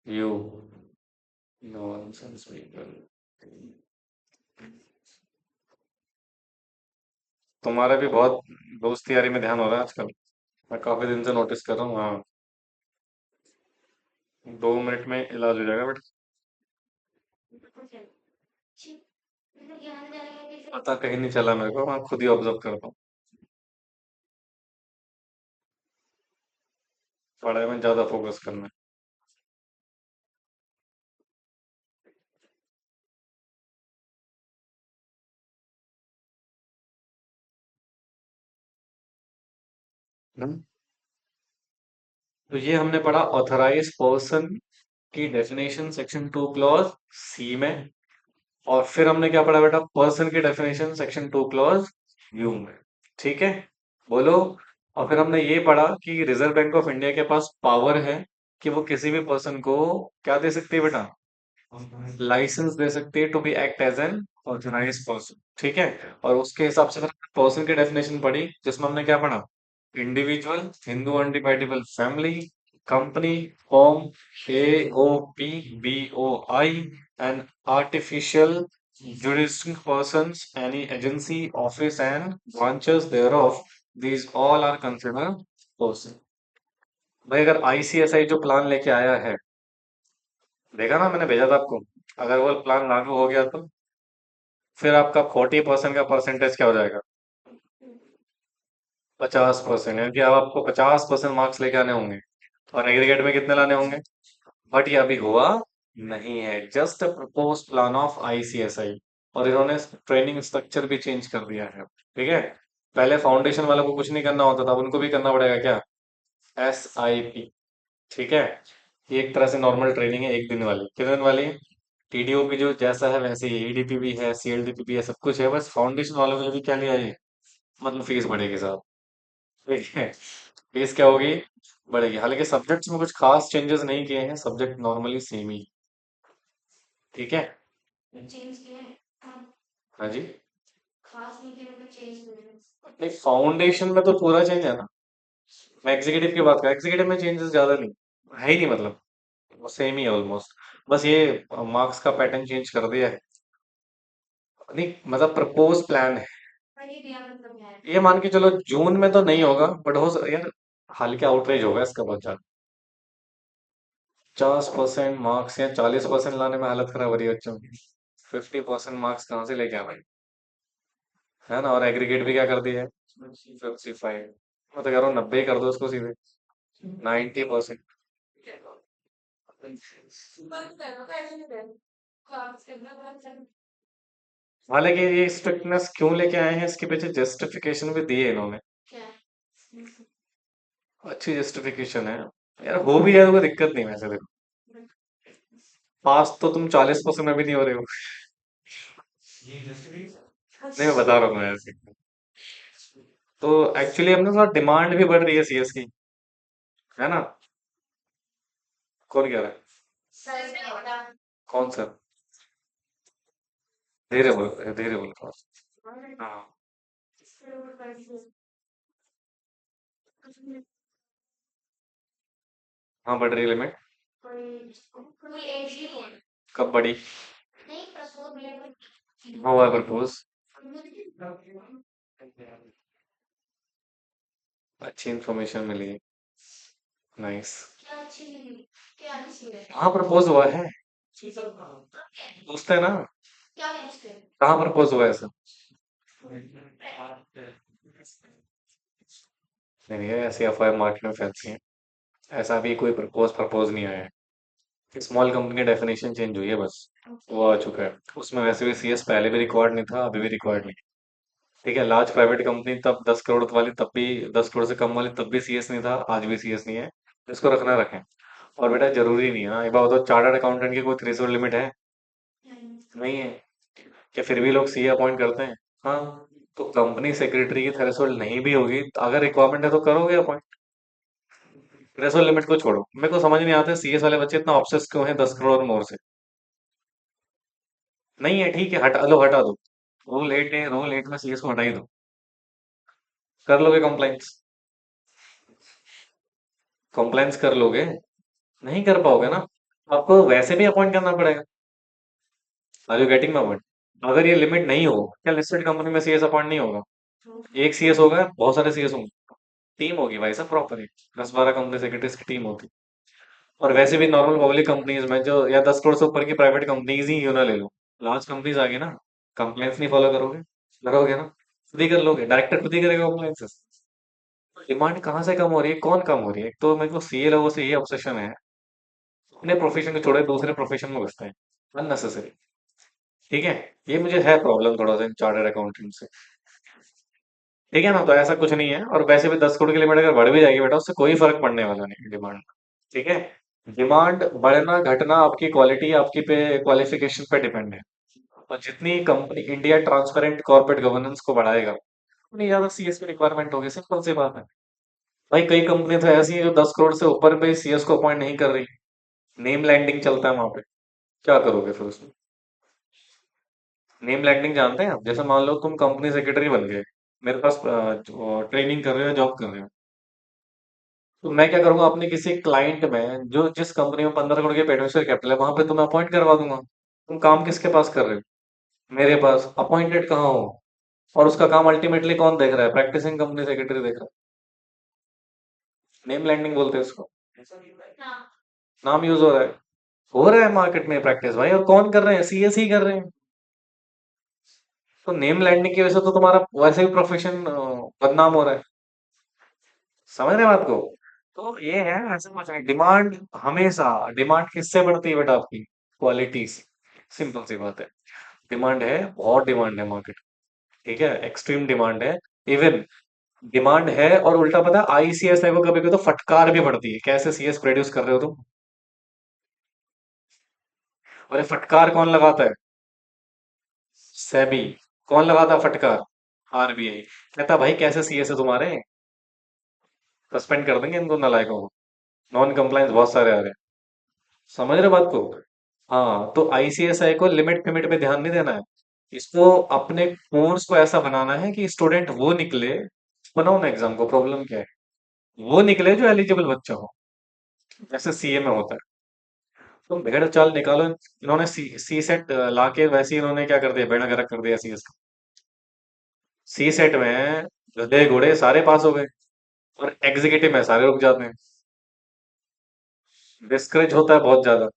You nonsense people. तुम्हारा भी बहुत दोस्ती यारी में ध्यान हो रहा है आजकल, मैं काफी दिन से नोटिस कर रहा हूँ। हाँ, 2 मिनट में इलाज हो जाएगा बेटा। पता कहीं नहीं चला मेरे को, मैं खुद ही ऑब्जर्व करता हूँ। पढ़ाई में ज्यादा फोकस करना है। तो ये हमने पढ़ा ऑथराइज पर्सन की डेफिनेशन सेक्शन 2 क्लॉज सी में, और फिर हमने क्या पढ़ा बेटा, पर्सन की डेफिनेशन सेक्शन 2 क्लॉज यू में। ठीक है, बोलो। और फिर हमने ये पढ़ा कि रिजर्व बैंक ऑफ इंडिया के पास पावर है कि वो किसी भी पर्सन को क्या दे सकती है बेटा, लाइसेंस दे सकती है to be act as an authorize person. ठीक है, और उसके हिसाब से पर्सन की डेफिनेशन पढ़ी, जिसमें हमने क्या पढ़ा, individual, Hindu undividable family, company, firm, AOP, BOI, and artificial juristic persons, any agency, office and branches thereof, these all are considered person। भाई अगर ICSI जो प्लान लेके आया है, देखा ना मैंने भेजा था आपको, अगर वो प्लान लागू हो गया तो फिर आपका 40% का परसेंटेज क्या हो जाएगा, 50%। यानी कि अब आपको 50% मार्क्स लेके आने होंगे, और एग्रीगेट में कितने लाने होंगे? बट ये अभी हुआ नहीं है, just propose plan of ICSI। और इन्होंने ट्रेनिंग स्ट्रक्चर भी चेंज कर दिया है। ठीक है, पहले फाउंडेशन वालों को कुछ नहीं करना होता था, अब उनको भी करना पड़ेगा क्या, SIP। ठीक है, ये एक तरह से नॉर्मल ट्रेनिंग है, 1 दिन वाली। कितने दिन वाली? TDOP जो जैसा है वैसे ही, EDP भी है, CLDP भी है, सब कुछ है, बस फाउंडेशन वालों के लिए भी क्या लिया है, मतलब फीस बढ़ेगी साहब। ठीक है, फीस क्या होगी, बढ़ेगी। हालांकि सब्जेक्ट्स में कुछ खास चेंजेस नहीं किए हैं, सब्जेक्ट नॉर्मली सेम ही। ठीक है, हाँ जी। नहीं, फाउंडेशन में तो पूरा चेंज है ना, मैं एग्जीक्यूटिव की बात कर, एग्जीक्यूटिव में चेंजेस ज्यादा नहीं है ही नहीं, मतलब वो सेम ही है ऑलमोस्ट। बस ये मार्क्स का पैटर्न चेंज कर दिया है। नहीं मतलब प्रपोज प्लान है, ये मान के चलो जून में तो नहीं होगा, बट यार हल्का आउटरीच होगा इसका बहुत ज्यादा। 50% मार्क्स या 40% लाने में हालत खराब हो रही है बच्चों की। 50% मार्क्स कहाँ से लेके आ भाई, है ना? और एग्रीगेट भी क्या कर दिया है, 55। मैं तो कह रहा हूँ 90 कर दो उसको सीधे, 90%। हालांकि ये स्ट्रिक्टनेस क्यों लेके आए हैं, इसके पीछे जस्टिफिकेशन भी दी है इन्होंने, अच्छी जस्टिफिकेशन है। यार हो भी जाए तो कोई दिक्कत नहीं, वैसे देखो पास तो तुम 40% में भी नहीं हो रहे हो। नहीं मैं बता रहा हूँ मैं ऐसे, तो एक्चुअली हमने थोड़ा डिमांड भी बढ़ रही है CS की, है ना? कौन कह रहा है? कौन सा? धीरे बोलो, धीरे बोलो थोड़ा। हाँ, हाँ बढ़ रही लिमिट। कब बढ़ी? हुआ प्रपोज, अच्छी इंफॉर्मेशन मिली है, नाइस। हाँ प्रपोज हुआ है, पूछते हैं ना, कहाँ प्रपोज हुआ है ऐसा? नहीं नहीं, ऐसी अफवाह मार्केट में फैलती हैं, ऐसा भी कोई प्रपोज प्रपोज नहीं आया है। स्मॉल कंपनी की डेफिनेशन चेंज हुई है बस। वो आ चुका है। उसमें वैसे भी सीएस पहले भी रिक्वायर्ड नहीं था, अभी भी रिक्वायर्ड नहीं। ठीक है, लार्ज प्राइवेट कंपनी तब 10 करोड़ वाली, तब भी 10 करोड़ से कम वाली तब भी सीएस नहीं था, आज भी सीएस नहीं है। इसको रखना रखें। और बेटा जरूरी नहीं है ना, एक बात बताओ, चार्टर्ड अकाउंटेंट की कोई थ्रेशोल्ड लिमिट है? नहीं है। क्या फिर भी लोग सीए अपॉइंट करते हैं? हाँ। तो कंपनी सेक्रेटरी की थ्रेशोल्ड नहीं भी होगी तो अगर रिक्वायरमेंट है तो करोगे अपॉइंट। थ्रेशोल्ड लिमिट को छोड़ो, मेरे को समझ नहीं आता सीएस वाले बच्चे इतना ऑब्सेस क्यों है 10 करोड़ और मोर से। नहीं है, ठीक है, हटा लो, हटा दो। रूल 8 है, रूल 8 में सीएस को हटा ही दो। कर लोगे कंप्लाइंस? कंप्लाइंस कर लोगे? नहीं कर पाओगे ना। आपको वैसे भी अपॉइंट करना पड़ेगा। Are you getting my point? अगर ये लिमिट नहीं हो, क्या लिस्टेड कंपनी में सीएस अपॉइंट नहीं होगा? एक सीएस होगा, बहुत सारे सीएस होंगे। टीम होगी भाई साहब, प्रॉपर ही 10-12 कंपनी सेक्रेटरीज की टीम होती। और वैसे भी नॉर्मल पब्लिक कंपनीज में जो, या 10 करोड़ से ऊपर की प्राइवेट कंपनीज ही क्यों ना ले लो, लार्ज कंपनीज आ गई ना, कंप्लायंस नहीं फॉलो करोगे? करोगे ना, खुद ही कर लोगे, डायरेक्टर खुद ही करेगा कंप्लायंसेस। डिमांड कहाँ से कम हो रही है, कौन कम हो रही है? एक तो मेरे को सीए लोगों से ये ऑब्सेशन है, अपने प्रोफेशन को छोड़े दूसरे प्रोफेशन में घुसते हैं अननेसेसरी। ठीक है। ये मुझे है प्रॉब्लम थोड़ा सा चार्टर्ड अकाउंटेंट से। ठीक है ना, तो ऐसा कुछ नहीं है, और वैसे भी 10 करोड़ की लिमिट अगर बढ़ भी जाएगी बेटा, उससे कोई फर्क पड़ने वाला नहीं है डिमांड। ठीक है। डिमांड बढ़ना घटना आपकी क्वालिटी, आपकी पे क्वालिफिकेशन पे डिपेंड है। और जितनी company India transparent corporate governance को बढ़ाएगा, उतनी ज्यादा सीएस की रिक्वायरमेंट होगी, सिंपल सी बात है। भाई कई कंपनी तो ऐसी है जो 10 करोड़ से ऊपर पे सीएस को अपॉइंट नहीं कर रही। नेम लैंडिंग चलता है वहां पे। क्या करोगे फिर उसमें? नेम लैंडिंग जानते हैं आप? जैसे मान लो तुम कंपनी सेक्रेटरी बन गए, मेरे पास ट्रेनिंग कर रहे हो, जॉब कर रहे हो, तो मैं क्या करूंगा, अपने किसी क्लाइंट में जो जिस कंपनी में 15 करोड़ के पेटेंशियल कैपिटल है, वहां पे तुम्हें अपॉइंट करवा दूंगा। तुम काम किसके पास कर रहे हो? मेरे पास अपॉइंटेड कहाँ हो? और उसका काम अल्टीमेटली कौन देख रहा है? प्रैक्टिसिंग कंपनी सेक्रेटरी देख रहा है। नेम लैंडिंग बोलते हैं इसको। नाम यूज हो रहा है मार्केट में प्रैक्टिस भाई, और कौन कर रहे हैं? सीएस ही कर रहे हैं। तो नेम लैंडिंग की वजह से तो तुम्हारा वैसे भी प्रोफेशन बदनाम हो रहा है। समझ रहे हैं बात को? तो ये है, ऐसे कुछ नहीं। डिमांड हमेशा, डिमांड किससे बढ़ती है बेटा? आपकी क्वालिटी से। सिंपल सी बात है। डिमांड है, बहुत डिमांड है मार्केट। ठीक है, एक्सट्रीम डिमांड है। इवन डिमांड है, और उल्टा पता है आईसीएसआई को कभी कभी तो फटकार भी पड़ती है, कैसे सीएस प्रोड्यूस कर रहे हो तुम? और ये फटकार कौन लगाता है? सेबी। कौन लगाता है फटकार? आरबीआई। कहता भाई कैसे सीएस है तुम्हारे, सस्पेंड कर देंगे इनको नालायकों को। नॉन कंप्लायंस बहुत सारे आ रहे हैं। समझ रहे हो बात को? हाँ, तो आईसीएसआई को लिमिट फिमिट पे ध्यान नहीं देना है। इसको अपने कोर्स को ऐसा बनाना है कि स्टूडेंट वो निकले। बनाओ ना एग्जाम को, प्रॉब्लम क्या है? वो निकले जो एलिजिबल बच्चा हो, जैसे सीए में होता है। तुम भेड़ चाल निकालो। इन्होंने सी सेट लाके वैसे ही इन्होंने क्या कर दिया, बेड़ा गर्क कर दिया सीएस का। सी सेट में गधे घोड़े सारे पास हो गए, और एग्जीक्यूटिव में सारे रुक जाते हैं। डिस्करेज होता है बहुत ज्यादा।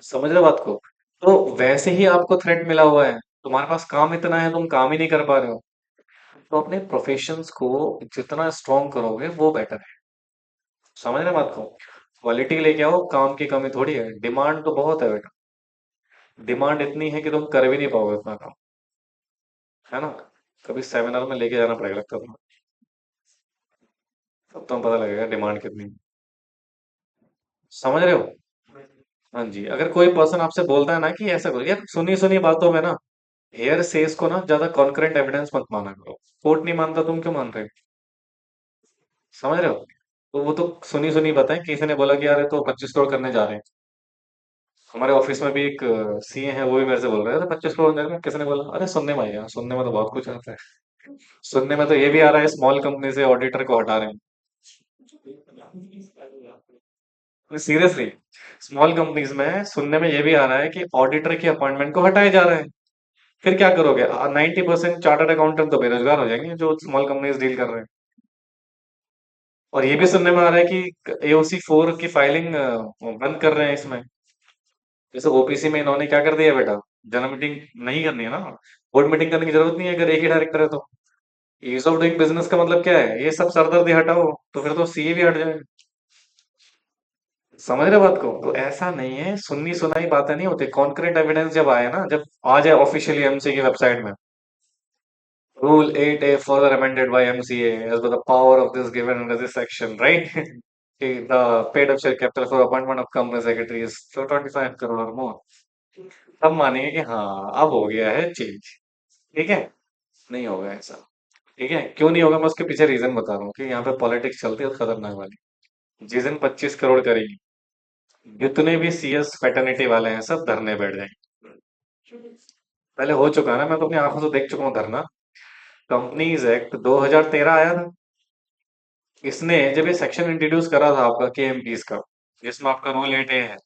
समझ रहे हो बात को? तो वैसे ही आपको थ्रेट मिला हुआ है, तुम्हारे पास काम इतना है, तुम काम ही नहीं कर पा रहे हो। तो अपने प्रोफेशंस को जितना स्ट्रॉन्ग करोगे वो बेटर है। समझ रहे बात को? क्वालिटी लेके आओ, काम की कमी थोड़ी है, डिमांड तो बहुत है बेटा। डिमांड इतनी है कि तुम कर भी नहीं पाओगे इतना काम। है ना? कभी सेमिनार में लेके जाना पड़ेगा लगता है तुम्हें। तब तुम्हें पता लगेगा डिमांड कितनी है। समझ रहे हो? हाँ जी, अगर कोई पर्सन आपसे बोलता है ना कि ऐसा करो, यार सुनी सुनी बातों में ना, हेयर सेज को ना ज्यादा कॉन्करेंट एविडेंस मत माना करो। कोर्ट नहीं मानता, तुम क्यों मान रहे हो? समझ रहे हो? तो वो तो सुनी सुनी बताएं, किसी ने बोला कि यार ये तो 25 करोड़ करने जा रहे हैं। हमारे ऑफिस में भी एक सीए है, वो भी मेरे से बोल रहे थे 25 करोड़ करने, किसी ने बोला, अरे सुनने में आया, सुनने में तो बहुत कुछ आता है। सुनने में तो ये भी आ रहा है स्मॉल कंपनी से ऑडिटर को हटा रहे हैं। सीरियसली, स्मॉल कंपनीज में सुनने में ये भी आ रहा है कि ऑडिटर की अपॉइंटमेंट को हटाए जा रहे हैं। फिर क्या करोगे? 90% चार्टर्ड अकाउंटेंट तो बेरोजगार हो जाएंगे जो स्मॉल कंपनीज डील कर रहे हैं। और ये भी सुनने में आ रहा है कि एओसी 4 की फाइलिंग बंद कर रहे हैं इसमें। जैसे ओपीसी में इन्होंने क्या कर दिया बेटा, जनरल मीटिंग नहीं करनी है ना, बोर्ड मीटिंग करने की जरूरत नहीं है अगर एक ही डायरेक्टर है तो। ईज ऑफ डूइंग बिजनेस का मतलब क्या है? ये सब सरदर्दी हटाओ, तो फिर तो सीए भी हट जाए। समझ रहे बात को? तो ऐसा नहीं है, सुन्नी सुनाई बातें नहीं होती, कॉन्क्रीट एविडेंस जब आए ना, जब आ जाए ऑफिशियली एमसी की वेबसाइट में, Rule 8A further amended by MCA as per the power of this given under this section, right? The paid up share capital for appointment of company secretary is 25 crore or more. तब मानेंगे कि हाँ अब हो गया है change. ठीक है, नहीं होगा ऐसा। ठीक है, क्यों नहीं होगा मैं उसके पीछे रीजन बता रहा हूँ कि यहाँ पे पॉलिटिक्स चलती है खतरनाक वाली। जिस दिन 25 करोड़ करेगी, जितने भी सीएस फैटर्निटी वाले हैं सब धरने बैठ जाएंगे। पहले हो चुका है ना, मैं तो अपनी आंखों से देख चुका हूँ धरना। कंपनीज एक्ट 2013 आया था, इसने जब ये सेक्शन इंट्रोड्यूस करा था आपका केएमपीस का, जिसमें आपका रूल 8A है,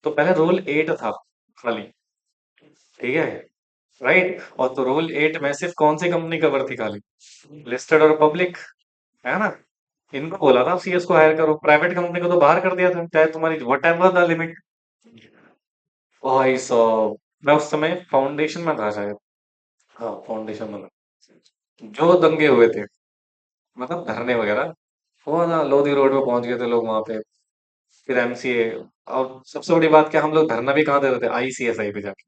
तो पहले रूल 8 था खाली। ठीक है, राइट। और तो रूल 8 में सिर्फ कौन सी कंपनी कवर थी खाली? लिस्टेड और पब्लिक, है ना। इनको बोला था सीएस को हायर करो, प्राइवेट कंपनी को तो बाहर कर दिया था, चाहे तुम्हारी वट एवर द लिमिट। भाई साहब, मैं उस समय फाउंडेशन में था शायद। हाँ फाउंडेशन में था। जो दंगे हुए थे, मतलब धरने वगैरह हुआ ना, लोधी रोड पे पहुंच गए थे लोग वहां पे। फिर एमसीए। और सबसे बड़ी बात क्या, हम लोग धरना भी कहाँ दे रहे थे? आईसीएसआई पे जाके।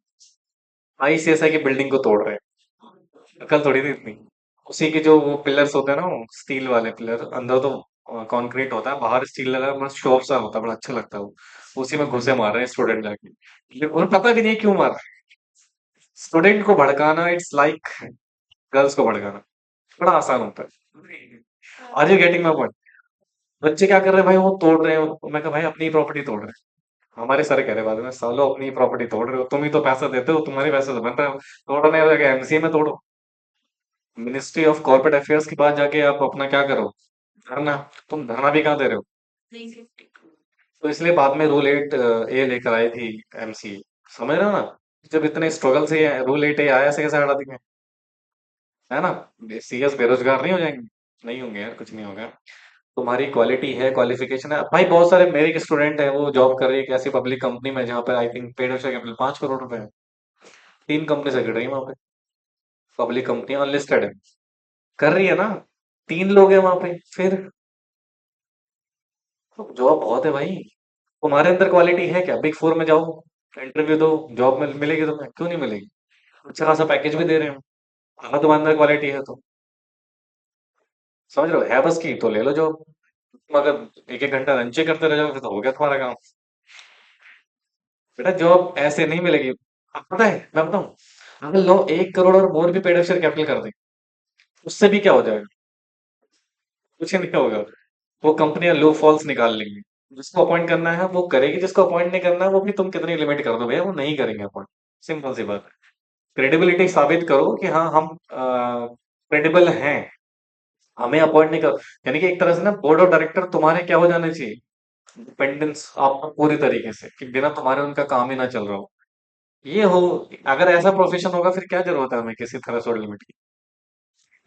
आईसीएसआई की बिल्डिंग को तोड़ रहे हैं। अकल थोड़ी थी इतनी। उसी के जो वो पिलर्स होते हैं ना, वो स्टील वाले पिलर, अंदर तो कंक्रीट होता है, बाहर स्टील लगा, मस्त शो ऑफ सा होता है, बड़ा अच्छा लगता है वो। उसी में घुसे मार रहे हैं स्टूडेंट जाके, लेकिन उन्हें पता भी नहीं क्यों मार रहे हैं। स्टूडेंट को भड़काना इट्स लाइक गर्ल्स को भड़काना, बड़ा आसान होता है। Are you getting my point? बच्चे क्या कर रहे हैं भाई, वो तोड़ रहे हैं, मैं कहा भाई अपनी प्रॉपर्टी तोड़ रहे हैं। हमारे सर कह रहे बाद में, सालो अपनी प्रॉपर्टी तोड़ रहे हो, तुम ही तो पैसा देते हो, तुम्हारे पैसे से बन रहा है, तोड़ने लगे एमसीए में तोड़ो। मिनिस्ट्री ऑफ कॉर्पोरेट अफेयर्स के पास जाके आप अपना क्या करो, धरना। तुम धरना भी कहाँ दे रहे हो? तो इसलिए बाद में रूल 8A लेकर आई थी एमसी, समझ रहे हो ना। जब इतने स्ट्रगल से रूल 8A आया, से कैसे हटा देंगे, है ना। सीएस बेरोजगार नहीं हो जाएंगे? नहीं होंगे यार, कुछ नहीं होगा। तुम्हारी क्वालिटी है, क्वालिफिकेशन है भाई। बहुत सारे मेरे के स्टूडेंट हैं, वो जॉब कर रही है एक ऐसी पब्लिक कंपनी में जहाँ पर I think paid capital 5 crore रुपए है। 3 कंपनी से रही है वहां पे, पब्लिक कंपनी अनलिस्टेड है, कर रही है ना। 3 लोग हैं वहां पे, फिर जॉब बहुत है भाई। तुम्हारे अंदर क्वालिटी है क्या? बिग फोर में जाओ, इंटरव्यू दो, जॉब मिलेगी तुम्हें, क्यों नहीं मिलेगी? अच्छा खासा पैकेज भी दे रहे हो, अगर तुम्हारे अंदर क्वालिटी है तो। समझ रहे हो, है बस की तो ले लो जॉब। तुम अगर एक एक घंटा लंच करते रह जाओ, फिर तो हो गया तुम्हारा काम। बेटा जॉब ऐसे नहीं मिलेगी। अब पता है मैं बताऊं, अगर लोग 1 करोड़ और मोर भी पेड शेयर कैपिटल कर दें, उससे भी क्या हो जाएगा? कुछ नहीं होगा। वो कंपनियां लो फॉल्स निकाल लेंगी। जिसको अपॉइंट करना है वो करेगी, जिसको अपॉइंट नहीं करना है वो भी तुम कितनी लिमिट कर दो भैया, वो नहीं करेंगे अपॉइंट। सिंपल सी बात है। क्रेडिबिलिटी साबित करो कि हाँ हम क्रेडिबल हैं, हमें अपॉइंट नहीं कर। यानी कि एक तरह से ना, बोर्ड ऑफ डायरेक्टर तुम्हारे क्या हो जाने चाहिए, डिपेंडेंस आपको पूरी तरीके से, कि बिना तुम्हारे उनका काम ही ना चल रहा हो। ये हो, अगर ऐसा प्रोफेशन होगा फिर क्या जरूरत है हमें किसी थ्रेशोल्ड लिमिट की?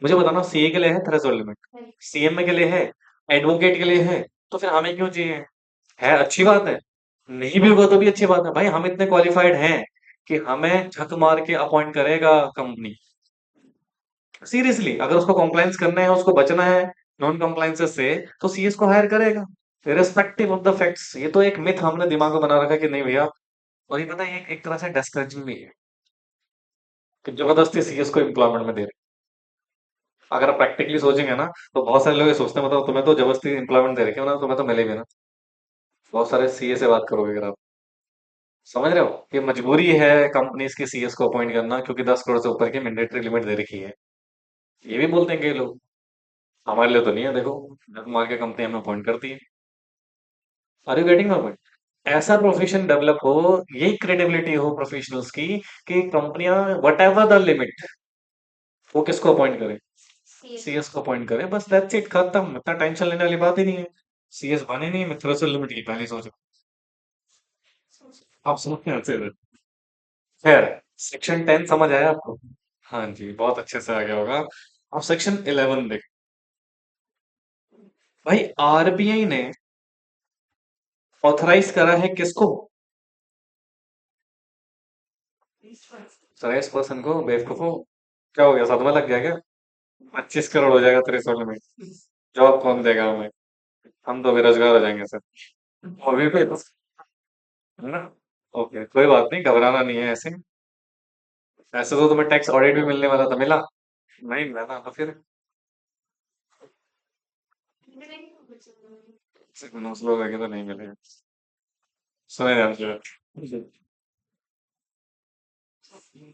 मुझे बताना, सीए के लिए है थ्रेशोल्ड लिमिट, सीएमए के लिए है, एडवोकेट के लिए है, तो फिर हमें क्यों चाहिए? है अच्छी बात है, नहीं भी होगा तो भी अच्छी बात है भाई, हम इतने क्वालिफाइड हैं कि हमें झक मार के अपॉइंट करेगा कंपनी। सीरियसली, अगर उसको कॉम्प्लायंस करना है, उसको बचना है नॉन कॉम्प्लायंसेस से, तो सीएस को हायर करेगा, रिस्पेक्टिव ऑफ द फैक्ट्स। ये तो एक मिथ हमने दिमाग में बना रखा है कि नहीं भैया। और ये पता है, ये एक तरह से डिस्करेजिंग भी है कि जबरदस्ती सीएस को एम्प्लॉयमेंट में दे रहे हैं। अगर आप प्रैक्टिकली सोचेंगे ना, तो बहुत सारे लोग ये सोचते हैं, मतलब तुम्हें तो जबरदस्ती एम्प्लॉयमेंट दे रखे हो ना, तुम्हें तो मिलेगी ना। बहुत सारे सीए से बात करोगे अगर आप, समझ रहे हो कि मजबूरी है कंपनीज की सीएस को अपॉइंट करना, क्योंकि 10 करोड़ से ऊपर की मैंडेटरी लिमिट दे रखी है। ये भी बोलते हैं कई लोग, हमारे लिए तो नहीं है, देखो मार के कंपनी हमें अपॉइंट करती है। Are you getting my point? ऐसा प्रोफेशन डेवलप हो, यही क्रेडिबिलिटी हो प्रोफेशनल्स की, कि कंपनियां वट एवर द लिमिट, वो किसको अपॉइंट करे? सीएस को अपॉइंट करे, बस दैट्स इट, खत्म। इतना टेंशन लेने वाली बात ही नहीं है। सीएस बने नहीं, मैं थ्रेशोल्ड लिमिट की पहले सोचो। आप समझते हैं? खैर, सेक्शन 10 समझ आया आपको? हाँ जी, बहुत अच्छे से आ गया होगा। अब सेक्शन 11 देख। भाई आरबीआई ने ऑथराइज करा है किसको? सरस पर्सन को, बेवकूफो। क्या हो गया, सदमा लग गया क्या? 25 करोड़ हो जाएगा थ्रेशोल्ड में, जॉब कौन देगा हमें? हम तो बेरोजगार हो जाएंगे सर। अभी भी है ना? ओके, कोई बात नहीं, घबराना नहीं है ऐसे। ऐसे तो तुम्हें टैक्स ऑडिट भी मिलने वाला था, मिला? नहीं मिला ना, तो फिर सिर्फ 9 लोग आगे तो नहीं मिलेगा। सुने ध्यान से,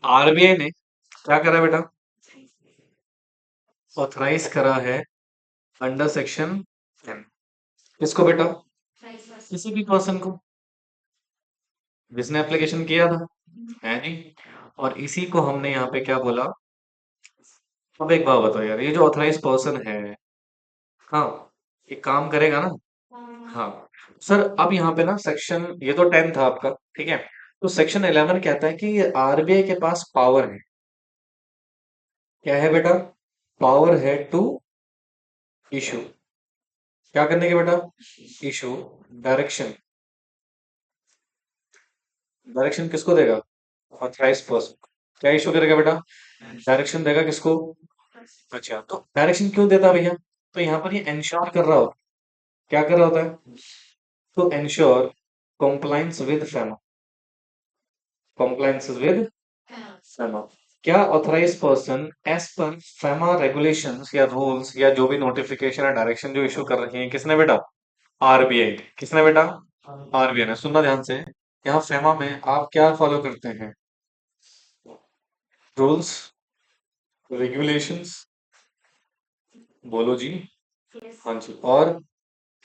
आरबीआई ने क्या करा बेटा? ऑथराइज करा है अंडर सेक्शन 10। किसको बेटा? किसी भी पर्सन को जिसने एप्लीकेशन किया था, है नहीं? और इसी को हमने यहाँ पे क्या बोला? अब एक बात बताओ यार, ये जो ऑथराइज पर्सन है, हाँ, ये काम करेगा ना? हाँ। सर अब यहाँ पे ना सेक्शन, ये तो 10 था आपका, ठीक है? तो सेक्शन 11 कहता है कि आरबीआई के पास पावर है। क्या है बेटा? पावर है टू इशू। क्या करने के बेटा? Issue direction. डायरेक्शन किसको देगा? Authorise person. क्या इशू करेगा बेटा? डायरेक्शन देगा किसको? अच्छा, तो डायरेक्शन क्यों देता है भैया? तो यहाँ पर ये इंश्योर कर रहा होता। क्या कर रहा होता है? To ensure compliance with FEMA. Compliance with FEMA. क्या authorise person as per फैमा regulations या रूल्स या जो भी नोटिफिकेशन या डायरेक्शन जो इशू कर रही है, किसने बेटा? आरबीआई। किसने बेटा? आरबीआई ने। सुनना ध्यान से, यहाँ फेमा में आप क्या फॉलो करते हैं? रूल्स, रेगुलेशंस, बोलो जी। हाँ जी। और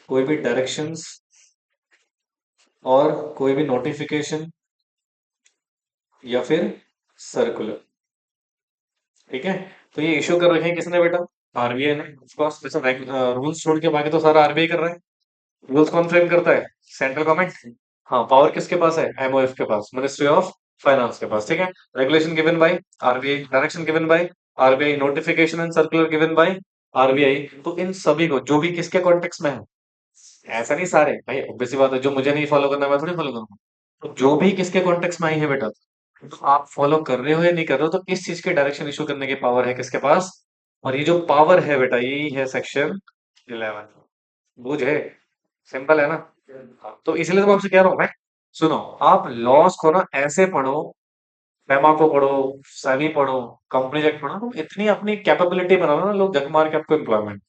कोई भी डायरेक्शंस, और कोई भी नोटिफिकेशन या फिर सर्कुलर। ठीक है? तो ये इशू कर रखे हैं किसने बेटा? आरबीआई ने। ऑफ कोर्स, रूल्स छोड़ के बाकी तो सारा आरबीआई कर रहा है। रूल्स कौन फ्रेम करता है? Central government. हाँ, पावर किसके पास है? एमओएफ के पास, मिनिस्ट्री ऑफ फाइनेंस के पास। ठीक है? Regulation given by RBI, direction given by RBI, notification and circular given by RBI. तो इन सभी को, जो भी किसके कॉन्टेक्स्ट में है, ऐसा नहीं सारे भाई, obvious सी बात है, जो मुझे नहीं फॉलो करना मैं थोड़ी फॉलो करूंगा। तो जो भी किसके कॉन्टेक्स्ट में आई है बेटा, तो आप फॉलो कर रहे हो या नहीं कर रहे हो, तो इस चीज के डायरेक्शन इशू करने की पावर है किसके पास? और ये जो पावर है बेटा, यही है सेक्शन 11। बुझे? सिंपल है ना? हाँ, तो इसलिए तो मैं आपसे कह रहा हूँ मैं, सुनो, आप लॉस को ना ऐसे पढ़ो, फेमा को पढ़ो, सेबी पढ़ो, कंपनीज एक्ट पढ़ो, तुम इतनी अपनी कैपेबिलिटी बनाओ ना, लोग जग मार के आपको एम्प्लॉयमेंट।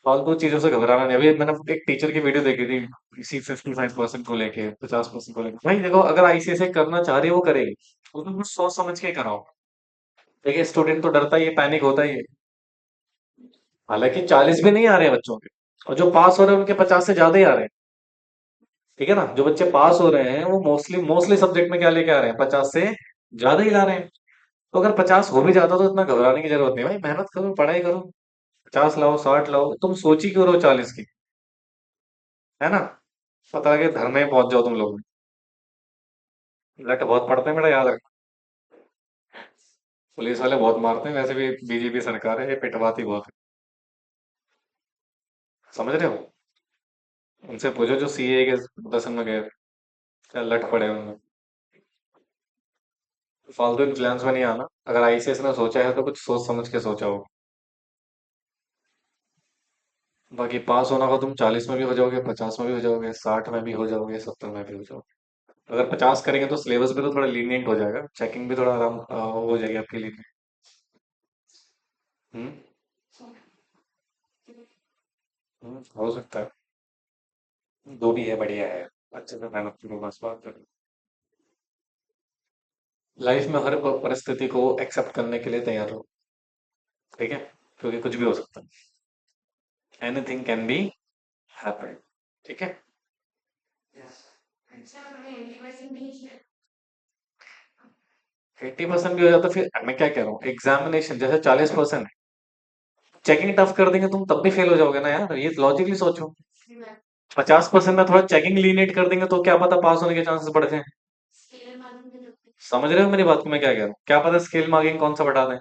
फालतू चीजों से घबराना नहीं। अभी मैंने एक टीचर की वीडियो देखी थी, इसी 55% को लेके, 50% को लेके। भाई देखो, अगर आईसीएसई करना चाह रही है वो करेगी, उसमें कुछ सोच समझ के कराओ। देखिए, स्टूडेंट तो डरता ही है, पैनिक होता ही है। हालांकि 40 भी नहीं आ रहे हैं बच्चों के, और जो पास हो रहे हैं उनके 50 से ज्यादा ही आ रहे हैं। ठीक है ना? जो बच्चे पास हो रहे हैं वो मोस्टली मोस्टली सब्जेक्ट में क्या लेके आ रहे हैं? 50 से ज्यादा ही ला रहे हैं। तो अगर 50 हो भी जाता तो इतना घबराने की जरूरत नहीं भाई, मेहनत करो, पढ़ाई करो। 50 लाओ, 60 लाओ, तुम सोची क्यों रहो 40 की? है ना? पता लगे धरने में पहुंच जाओ तुम लोग। लट बहुत पड़ते हैं बेटा, याद रखना। पुलिस वाले बहुत मारते हैं, वैसे भी बीजेपी सरकार है, ये पिटवाती बहुत है। समझ रहे हो? उनसे पूछो जो सीए के दसन में गए थे, क्या लट पड़े उनमें। फालतू इन्फ्लुएंस में नहीं आना। अगर आईसीएस ने सोचा है तो कुछ सोच समझ के सोचा हो। बाकी पास होना हो, तुम 40 में भी हो जाओगे, 50 में भी हो जाओगे, 60 में भी हो जाओगे, 70 में भी हो जाओगे। अगर 50 करेंगे तो सिलेबस भी तो थोड़ा लीनियंट हो जाएगा, चेकिंग भी थोड़ा आराम हो जाएगी आपके लिए। हम्म। हो सकता है। दो भी है, बढ़िया है। अच्छे से मेहनत करो, बस बात करो। लाइफ में हर परिस्थिति को एक्सेप्ट करने के लिए तैयार हो। ठीक है? क्योंकि कुछ भी हो सकता है, एनीथिंग कैन बी हैपन। ठीक है? 80% भी हो जाता, फिर मैं क्या कह रहा हूँ, एग्जामिनेशन जैसे 40% है, चेकिंग टफ कर देंगे तुम तब भी फेल हो जाओगे ना यार, ये लॉजिकली सोचो। 50% में थोड़ा चेकिंग लीनियट कर देंगे तो क्या पता पास होने के चांसेस बढ़ जाए। समझ रहे हो मेरी बात को मैं क्या कह रहा हूँ? क्या पता स्केल मार्किंग कौन सा बढ़ा दें।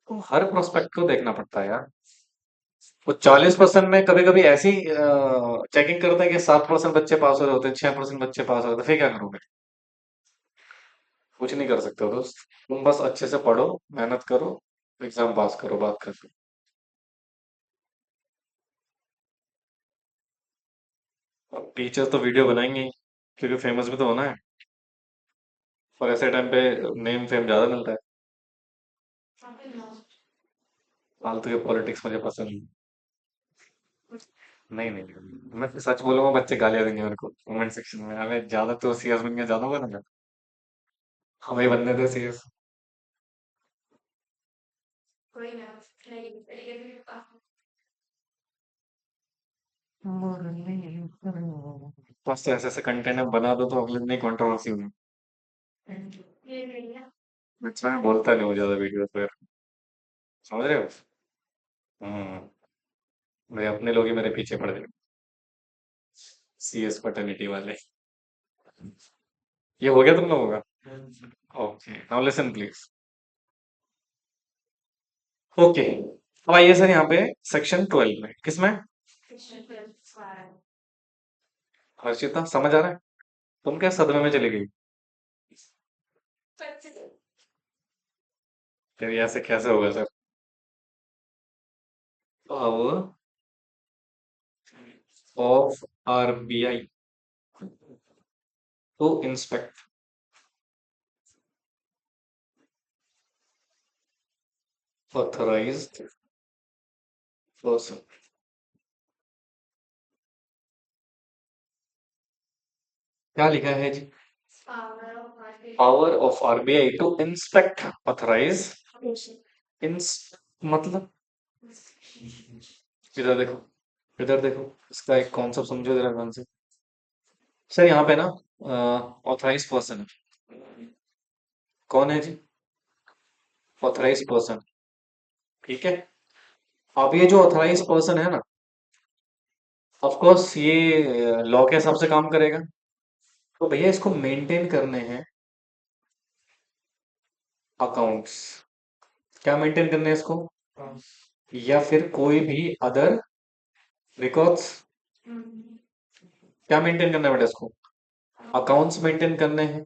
तो हर प्रोस्पेक्ट को देखना पड़ता है यार। वो 40% में कभी कभी ऐसी चेकिंग करते हैं कि 7% बच्चे पास हो रहे होते हैं, 6% बच्चे पास हो रहे होते हैं, फिर क्या करोगे? कुछ नहीं कर सकते हो दोस्त। तुम बस अच्छे से पढ़ो, मेहनत करो, एग्जाम पास करो, बात खत्म। अब टीचर्स तो वीडियो बनाएंगे ही, क्योंकि फेमस भी तो होना है। और ऐसे टाइम पे नेम फेम ज्यादा मिलता है। फालतू के पॉलिटिक्स मुझे पसंद नहीं। नहीं नहीं नहीं। मैं सच बोलूंगा, बच्चे गालियां देंगे मेरे को कमेंट सेक्शन में, हमें ज्यादा तो सीएस बन गया, ज्यादा बनेगा। हमें ही बनने थे सीएस। बस ऐसे ऐसे कंटेंट बना दो तो अगले दिन ही कंट्रोवर्सी हुई। अच्छा, मैं बोलता नहीं हूँ ज्यादा वीडियो पे। समझ रहे हो? हम्म। मेरे अपने लोग ही मेरे पीछे पड़ गए। सीएस फर्टिलिटी वाले। ये हो गया तुम लोगों का? Okay, now listen please. Okay, अब आइए सर यहाँ पे सेक्शन 12 में, किसमें? हर्षिता, समझ आ रहा है? तुम क्या सदमे में चली गई? फिर ये ऐसे कैसे होगा sir? Power of RBI to inspect authorised person. क्या लिखा है जी? Power of RBI to inspect authorise. इंस मतलब, इधर देखो, इधर देखो, इसका एक कॉन्सेप्ट समझो जरा ध्यान से। सर यहाँ पे ना ऑथराइज पर्सन कौन है जी? ऑथराइज पर्सन, ठीक है। अब ये जो ऑथराइज पर्सन है ना, ऑफ कोर्स ये लॉ के हिसाब से काम करेगा। तो भैया इसको मेंटेन करने हैं अकाउंट्स। क्या मेंटेन करने हैं इसको? या फिर कोई भी अदर रिकॉर्ड्स? क्या मेंटेन करना है बेटा इसको? अकाउंट्स मेंटेन करने हैं।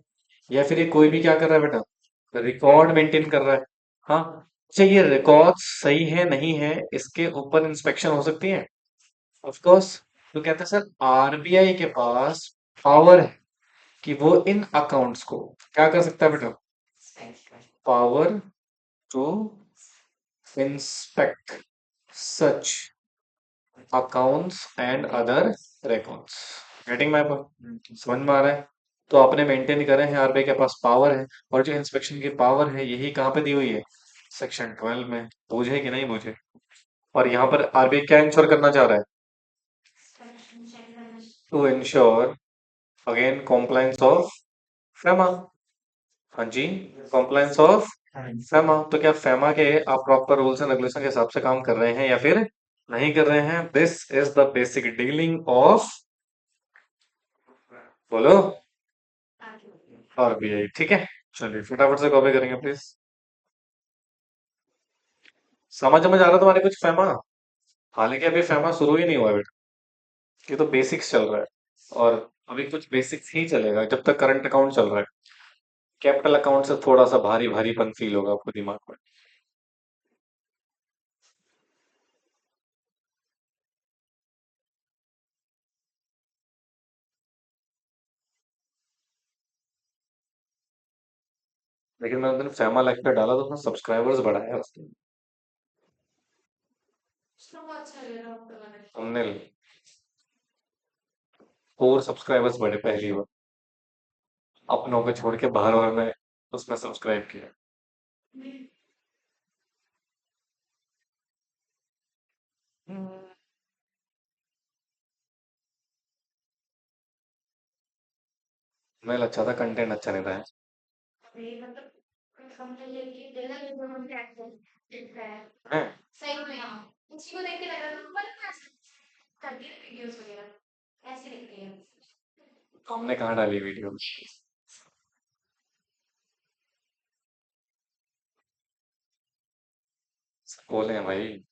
या फिर ये कोई भी क्या कर रहा है बेटा? रिकॉर्ड मेंटेन कर रहा है। हाँ। अच्छा, ये रिकॉर्ड्स सही है नहीं है, इसके ऊपर इंस्पेक्शन हो सकती है? Of course. तो कहते हैं सर, आरबीआई के पास पावर है कि वो इन अकाउंट्स को क्या कर सकता है बेटा? Power to inspect such accounts and other records. Getting my point? समझ में आ रहा है? तो आपने मेंटेन करे हैं, आरबीआई के पास पावर है। और जो इंस्पेक्शन की पावर है, यही कहाँ पे दी हुई है? सेक्शन 12 में। बूझे कि नहीं बूझे? और यहाँ पर आरबीआई क्या इंश्योर करना चाह रहा है? To ensure again compliance of FEMA. हाँ जी, कॉम्प्लायंस ऑफ फेमा। तो क्या फेमा के आप प्रॉपर रूल्स एंड रेगुलेशन के हिसाब से काम कर रहे हैं या फिर नहीं कर रहे हैं? This is the basic dealing of, बोलो, आरबीआई। ठीक है, चलिए फटाफट से कॉपी करेंगे प्लीज। समझ में आ रहा है तुम्हारे कुछ फेमा? हालांकि अभी फेमा शुरू ही नहीं हुआ है बेटा, ये तो बेसिक्स चल रहा है। और अभी कुछ बेसिक्स ही चलेगा जब तक करंट अकाउंट चल रहा है। कैपिटल अकाउंट से थोड़ा सा भारी भारीपन फील होगा आपको दिमाग में। लेकिन मैंने उस दिन फेमा लाइफ पे डाला तो उसने सब्सक्राइबर्स बढ़ाया उसने। हमने 4 सब्सक्राइबर्स बढ़े पहली बार, अपनों को छोड़ के बाहर और में उसमें सब्सक्राइब किया। मेल अच्छा था, कंटेंट अच्छा नहीं था। हैं? हमने कहाँ डाली वीडियो? बोले हैं भाई।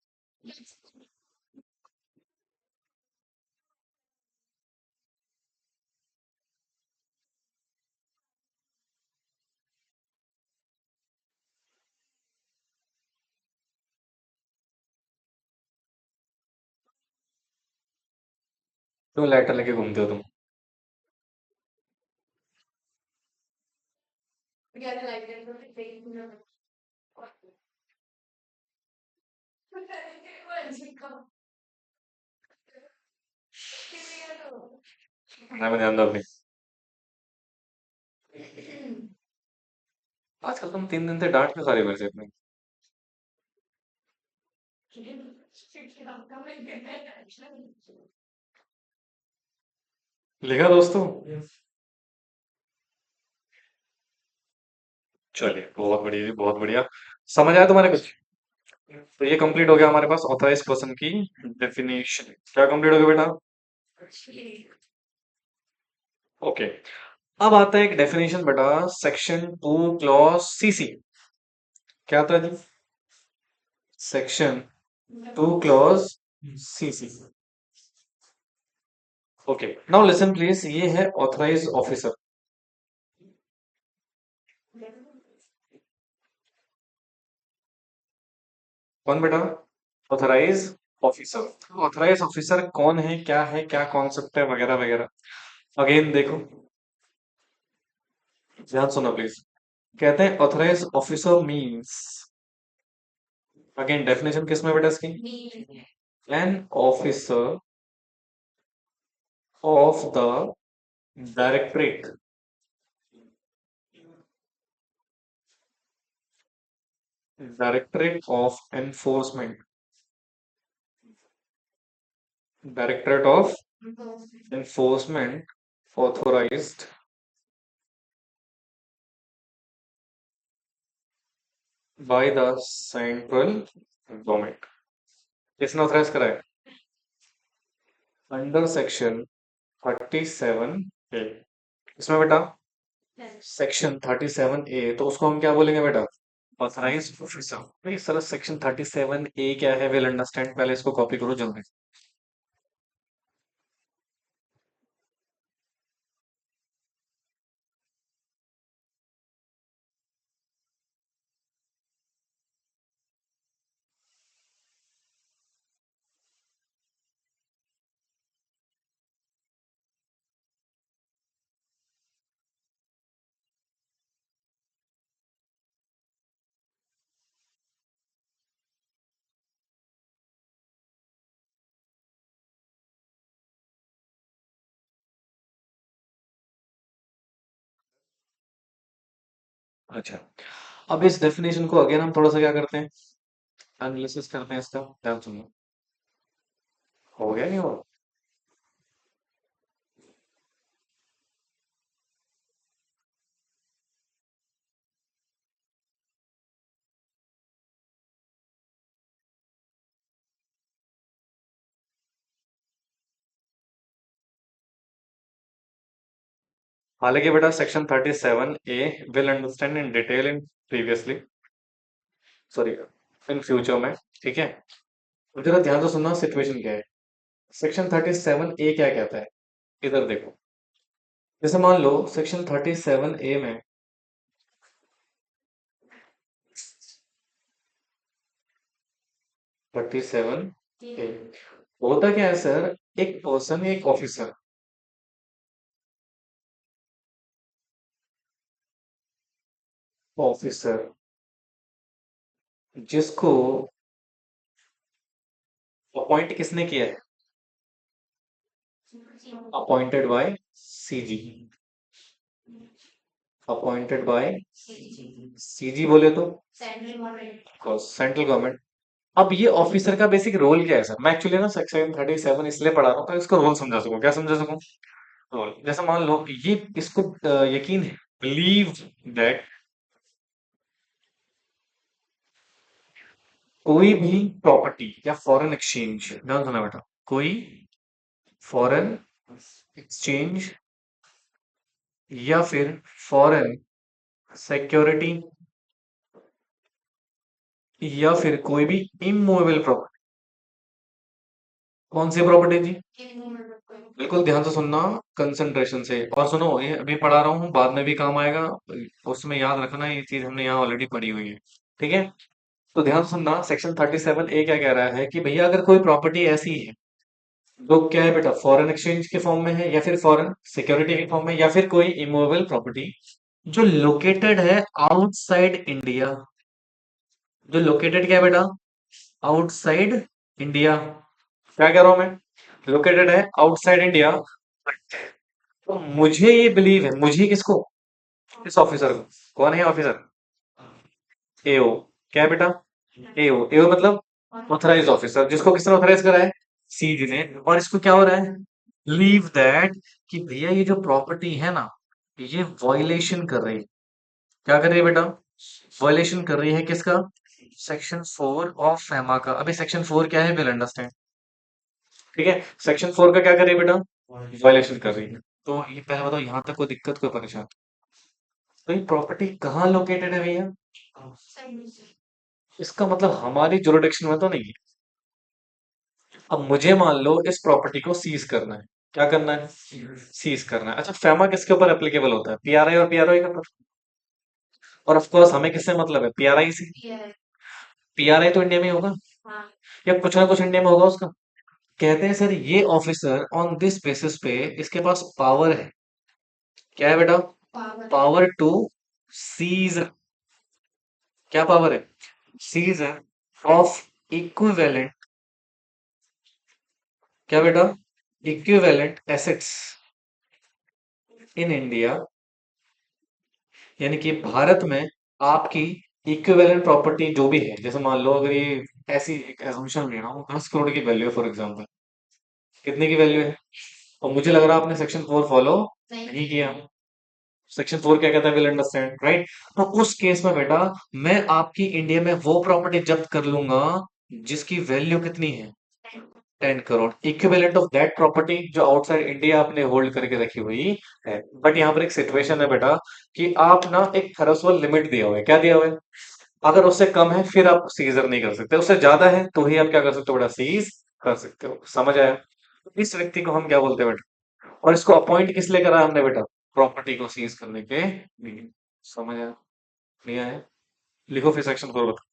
क्यों लाइटर लेके घूमते हो तुम? मैं ध्यान दो अपनी। आजकल तुम 3 दिन से डांट क्यों खा रहे हो मेरे से अपनी? लिखा दोस्तों? चलिए, बहुत बढ़िया जी, बहुत बढ़िया। समझ आया तुम्हारे कुछ? तो ये कंप्लीट हो गया हमारे पास ऑथराइज पर्सन की डेफिनेशन। क्या कंप्लीट हो गया बेटा? ओके। अब आता है एक डेफिनेशन बेटा, सेक्शन 2 क्लॉज सीसी। क्या आता है जी? Section 2 clause CC. Okay, now listen please, ये है ऑथराइज ऑफिसर। कौन बेटा? Authorize officer. ऑथराइज ऑफिसर कौन है, क्या है, क्या कॉन्सेप्ट है, वगैरह वगैरह। अगेन देखो, ध्यान सुनो प्लीज। कहते हैं authorize officer means, again definition किस में बेटा इसकी? An officer of the directorate, directorate of enforcement, directorate of enforcement authorized by the central government. किसने ऑथराइज करा है? Under section 37 A. इसमें बेटा सेक्शन 37 ए, तो उसको हम क्या बोलेंगे बेटा? Authorize officer. भाई सर, सेक्शन 37 ए क्या है, विल अंडरस्टैंड, पहले इसको कॉपी करो जल्दी। अच्छा, अब इस डेफिनेशन को अगेन हम थोड़ा सा क्या करते हैं, एनालिसिस करते हैं इसका। ध्यान सुनो, हो गया नहीं हो? हालांकि बेटा section 37 A will understand in detail in previously, sorry, in future में। ठीक है, तो जरा ध्यान से सुनना सिचुएशन क्या है। सेक्शन 37 ए क्या कहता है, इधर देखो। जैसे मान लो सेक्शन 37 ए में 37 ए होता क्या है सर, एक पर्सन, एक ऑफिसर, ऑफिसर जिसको अपॉइंट किसने किया है? Appointed by CG, appointed by CG बोले तो सेंट्रल गवर्नमेंट। अब ये ऑफिसर का बेसिक रोल क्या है सर? मैं एक्चुअली ना सेक्शन 37 इसलिए पढ़ा रहा हूँ, तो इसको रोल समझा सकूं। क्या समझा सकूं? रोल, जैसे मान लो ये, इसको यकीन है, बिलीव दैट कोई भी प्रॉपर्टी या फॉरेन एक्सचेंज, ध्यान सुना बेटा, कोई फॉरेन एक्सचेंज या फिर फॉरेन सिक्योरिटी या फिर कोई भी इमूवेबल प्रॉपर्टी। कौन सी प्रॉपर्टी जी? बिल्कुल ध्यान से सुनना, कंसंट्रेशन से। और सुनो, ये अभी पढ़ा रहा हूँ, बाद में भी काम आएगा, उसमें याद रखना, ये चीज हमने यहाँ ऑलरेडी पढ़ी हुई है। ठीक है, तो ध्यान से सुनना, सेक्शन 37 ए क्या कह रहा है कि भैया अगर कोई प्रॉपर्टी ऐसी है वो क्या है बेटा, फॉरेन एक्सचेंज के फॉर्म में है या फिर फॉरेन सिक्योरिटी के फॉर्म में या फिर कोई इमूवेबल प्रॉपर्टी जो लोकेटेड है आउटसाइड इंडिया। जो लोकेटेड क्या है बेटा, आउटसाइड इंडिया। क्या कह रहा हूं मैं, लोकेटेड है आउटसाइड इंडिया। तो मुझे ये बिलीव है, मुझे किसको, इस ऑफिसर को। कौन है ऑफिसर, एओ। क्या है बेटा, एओ। एओ मतलब ऑथराइज ऑफिसर, जिसको किसने ऑथराइज करा है, सीजी ने। और इसको क्या हो रहा है, लीव दैट, कि भैया ये जो प्रॉपर्टी है ना, ये वॉयलेशन कर रही है। क्या कर रही है बेटा, वॉयलेशन कर रही है किसका, सेक्शन 4 ऑफ फैमा का। अभी सेक्शन 4 क्या है, विल अंडरस्टैंड। ठीक है, सेक्शन 4 का क्या कर रही है बेटा, वॉयलेशन कर रही है। तो ये पहले बताओ, यहाँ तक कोई दिक्कत, कोई परेशान। तो ये प्रॉपर्टी कहाँ लोकेटेड है भैया, इसका मतलब हमारी जुरिडिक्शन में तो नहीं है। अब मुझे मान लो इस प्रॉपर्टी को सीज करना है। क्या करना है, सीज करना है। अच्छा, फेमा किसके ऊपर एप्लीकेबल होता है, पीआरआई और पीआरओ के ऊपर। और ऑफ कोर्स हमें किससे मतलब है, पीआरआई से। पीआरआई तो इंडिया में ही होगा, या कुछ ना कुछ इंडिया में होगा उसका। कहते हैं सर ये ऑफिसर ऑन दिस बेसिस पे इसके पास पावर है। क्या है बेटा, पावर टू सीज। क्या पावर है, सीज है ऑफ इक्विवेलेंट। क्या बेटा, इक्विवेलेंट एसेट्स इन इंडिया। यानी कि भारत में आपकी इक्विवेलेंट प्रॉपर्टी जो भी है, जैसे मान लो अगर ये ऐसी एक assumption ले रहा हूँ, 10 करोड़ की वैल्यू है फॉर एग्जांपल। कितने की वैल्यू है, और मुझे लग रहा है आपने सेक्शन 4 फॉलो नहीं किया। सेक्शन 4 क्या कहता है, विल अंडरस्टैंड, राइट। तो उस केस में बेटा, मैं आपकी इंडिया में वो प्रॉपर्टी जब्त कर लूंगा जिसकी वैल्यू कितनी है, 10 crore, equivalent of that property जो आउटसाइड इंडिया आपने होल्ड करके रखी हुई है। बट यहाँ पर एक सिचुएशन है बेटा, कि आप ना एक थ्रेशोल्ड लिमिट दिया हुआ है। क्या दिया हुआ है, अगर उससे कम है फिर आप सीजर नहीं कर सकते, उससे ज्यादा है तो ही आप क्या कर सकते हो बेटा, सीज कर सकते हो। समझ आया, इस व्यक्ति को हम क्या बोलते हैं बेटा, और इसको अपॉइंट किस लिए करा हमने बेटा, प्रॉपर्टी को सीज करने के लिए। समझ आया, नहीं आया, लिखो फिर सेक्शन 4 बता।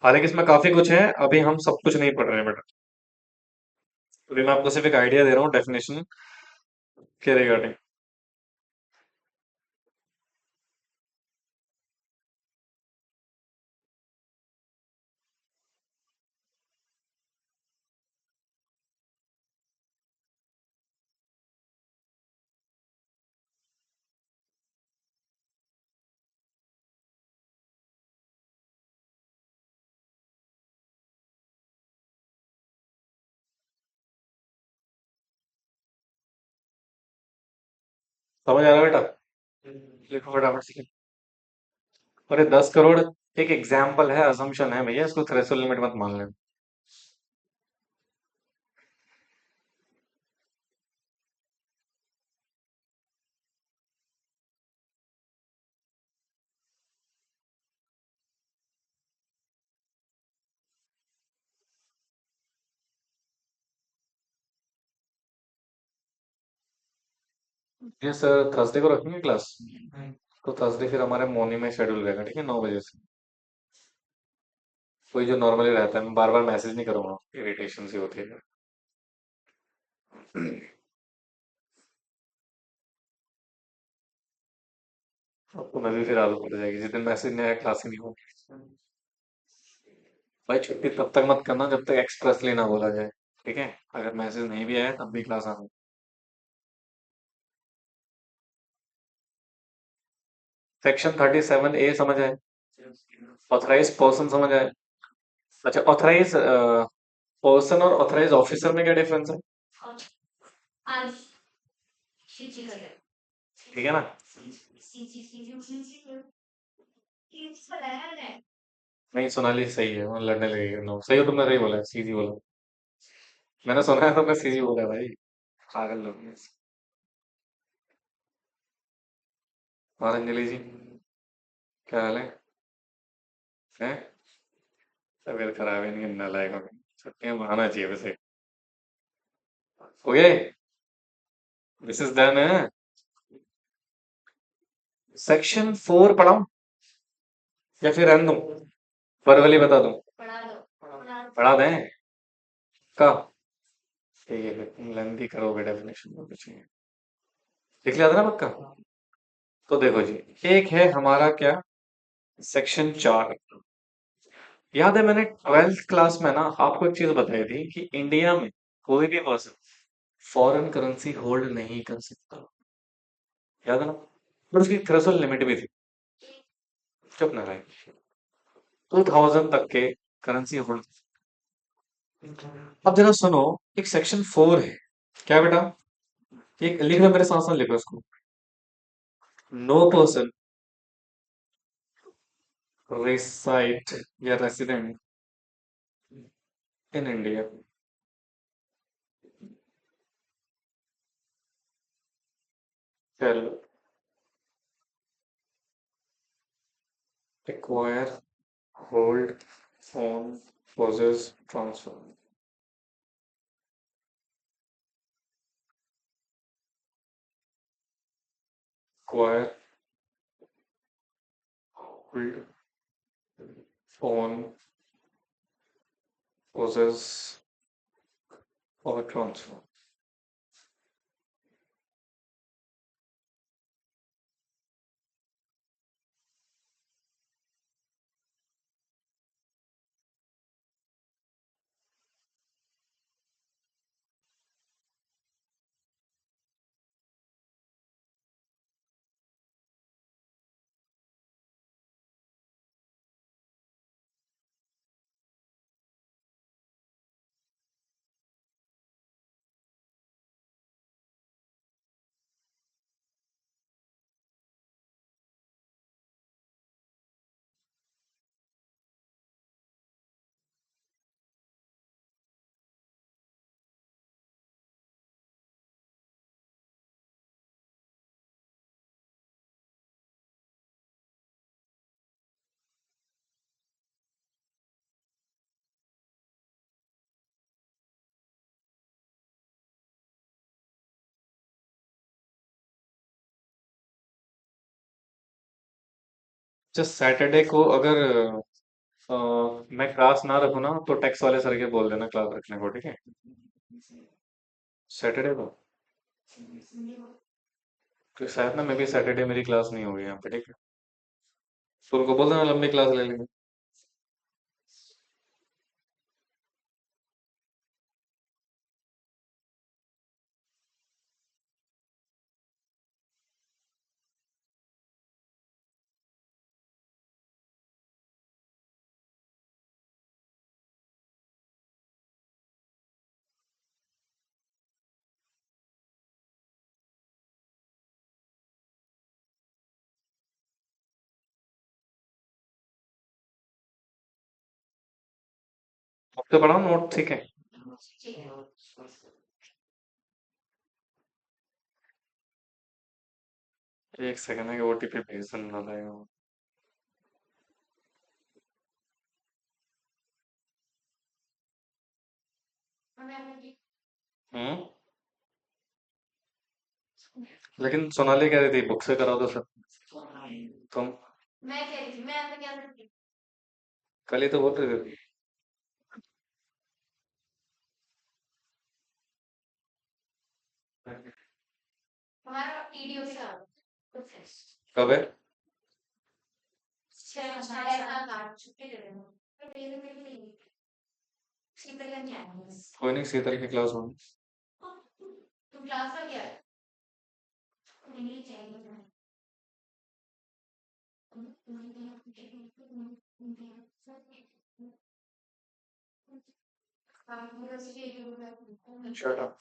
हालांकि इसमें काफी कुछ है, अभी हम सब कुछ नहीं पढ़ रहे हैं बेटा। अभी मैं आपको सिर्फ एक आइडिया दे रहा हूँ डेफिनेशन के रिगार्डिंग। समझ आ रहा है बेटा, लिखो फटाफट से। और ये 10 करोड़ एक एग्जाम्पल है, अजम्पशन है भैया, इसको थ्रेशोल्ड लिमिट मत मान लेना। ये सर थर्सडे को रखेंगे क्लास, तो थर्सडे फिर हमारे मॉर्निंग में शेड्यूल रहेगा, ठीक है, 9 बजे से। कोई जो नॉर्मली रहता है, मैं बार बार मैसेज नहीं करूंगा, इरिटेशन सी होती है। आपको मैं भी फिर आदत पड़ जाएगी, जिस दिन मैसेज नहीं आया क्लास ही नहीं होगी। भाई छुट्टी तब तक मत करना जब तक एक्सप्रेसली ना बोला जाए, ठीक है। अगर मैसेज नहीं भी आया तब भी क्लास आना। सेक्शन 37A समझ आए, ऑथराइज पर्सन समझ आए। अच्छा, ऑथराइज पर्सन और ऑथराइज ऑफिसर में क्या डिफरेंस है, ठीक है ना। नहीं, सोनाली सही है, वो लड़ने लगेगी, नो सही हो, तुमने सही बोला है, सीधी बोला। मैंने सुना है, तुमने सीधी बोला है भाई, पागल लोग हैं। और अंजलि जी, क्या हाल है, हैं? तबीयत खराब है, नहीं नालायक हो गए। छुट्टियां बढ़ाना चाहिए वैसे। ओके, दिस इज डन है। सेक्शन 4 पढ़ाऊं या फिर रहने दूं, वर्बली बता दूं, पढ़ा दें। का ठीक है, तुम लेंथी करोगे डेफिनेशन में कुछ नहीं है। लिख लिया था ना पक्का? तो देखो जी, एक है हमारा क्या, सेक्शन 4। याद है मैंने 12th क्लास में ना आपको एक चीज बताई थी कि इंडिया में कोई भी पर्सन फॉरेन करेंसी होल्ड नहीं कर सकता। याद है ना? पर उसकी थ्रेशोल्ड लिमिट भी थी। चुप ना रहे। 2000 तक के करेंसी होल्ड। अब जरा सुनो, एक सेक्शन 4 है। क्या बेटा? एक लिख लो, मेरे साथ साथ लिखो इसको। नो पर्सन रेसाइड या resident in India shall acquire, hold, own, possess, transfer. Acquire, hold, own, possess or transfer. Just Saturday को अगर अ, मैं क्लास ना रखूँ ना तो टैक्स वाले सर के बोल देना क्लास रखने को, ठीक है? सैटरडे को तो शायद ना मैं भी सैटरडे मेरी क्लास नहीं होगी यहाँ पे, ठीक है? तो उनको बोल देना लंबी क्लास ले लेंगे। तो पढ़ाओ नोट, ठीक है? एक सेकंड है कि ओटीपी भेज देना रहेगा। हम्म। लेकिन सोनाली कह रही थी बुक से कराओ तो सर। तुम कल ही तो बोल रहे थे। कब है? कोई नहीं, शीतल की क्लास होगी। Shut up.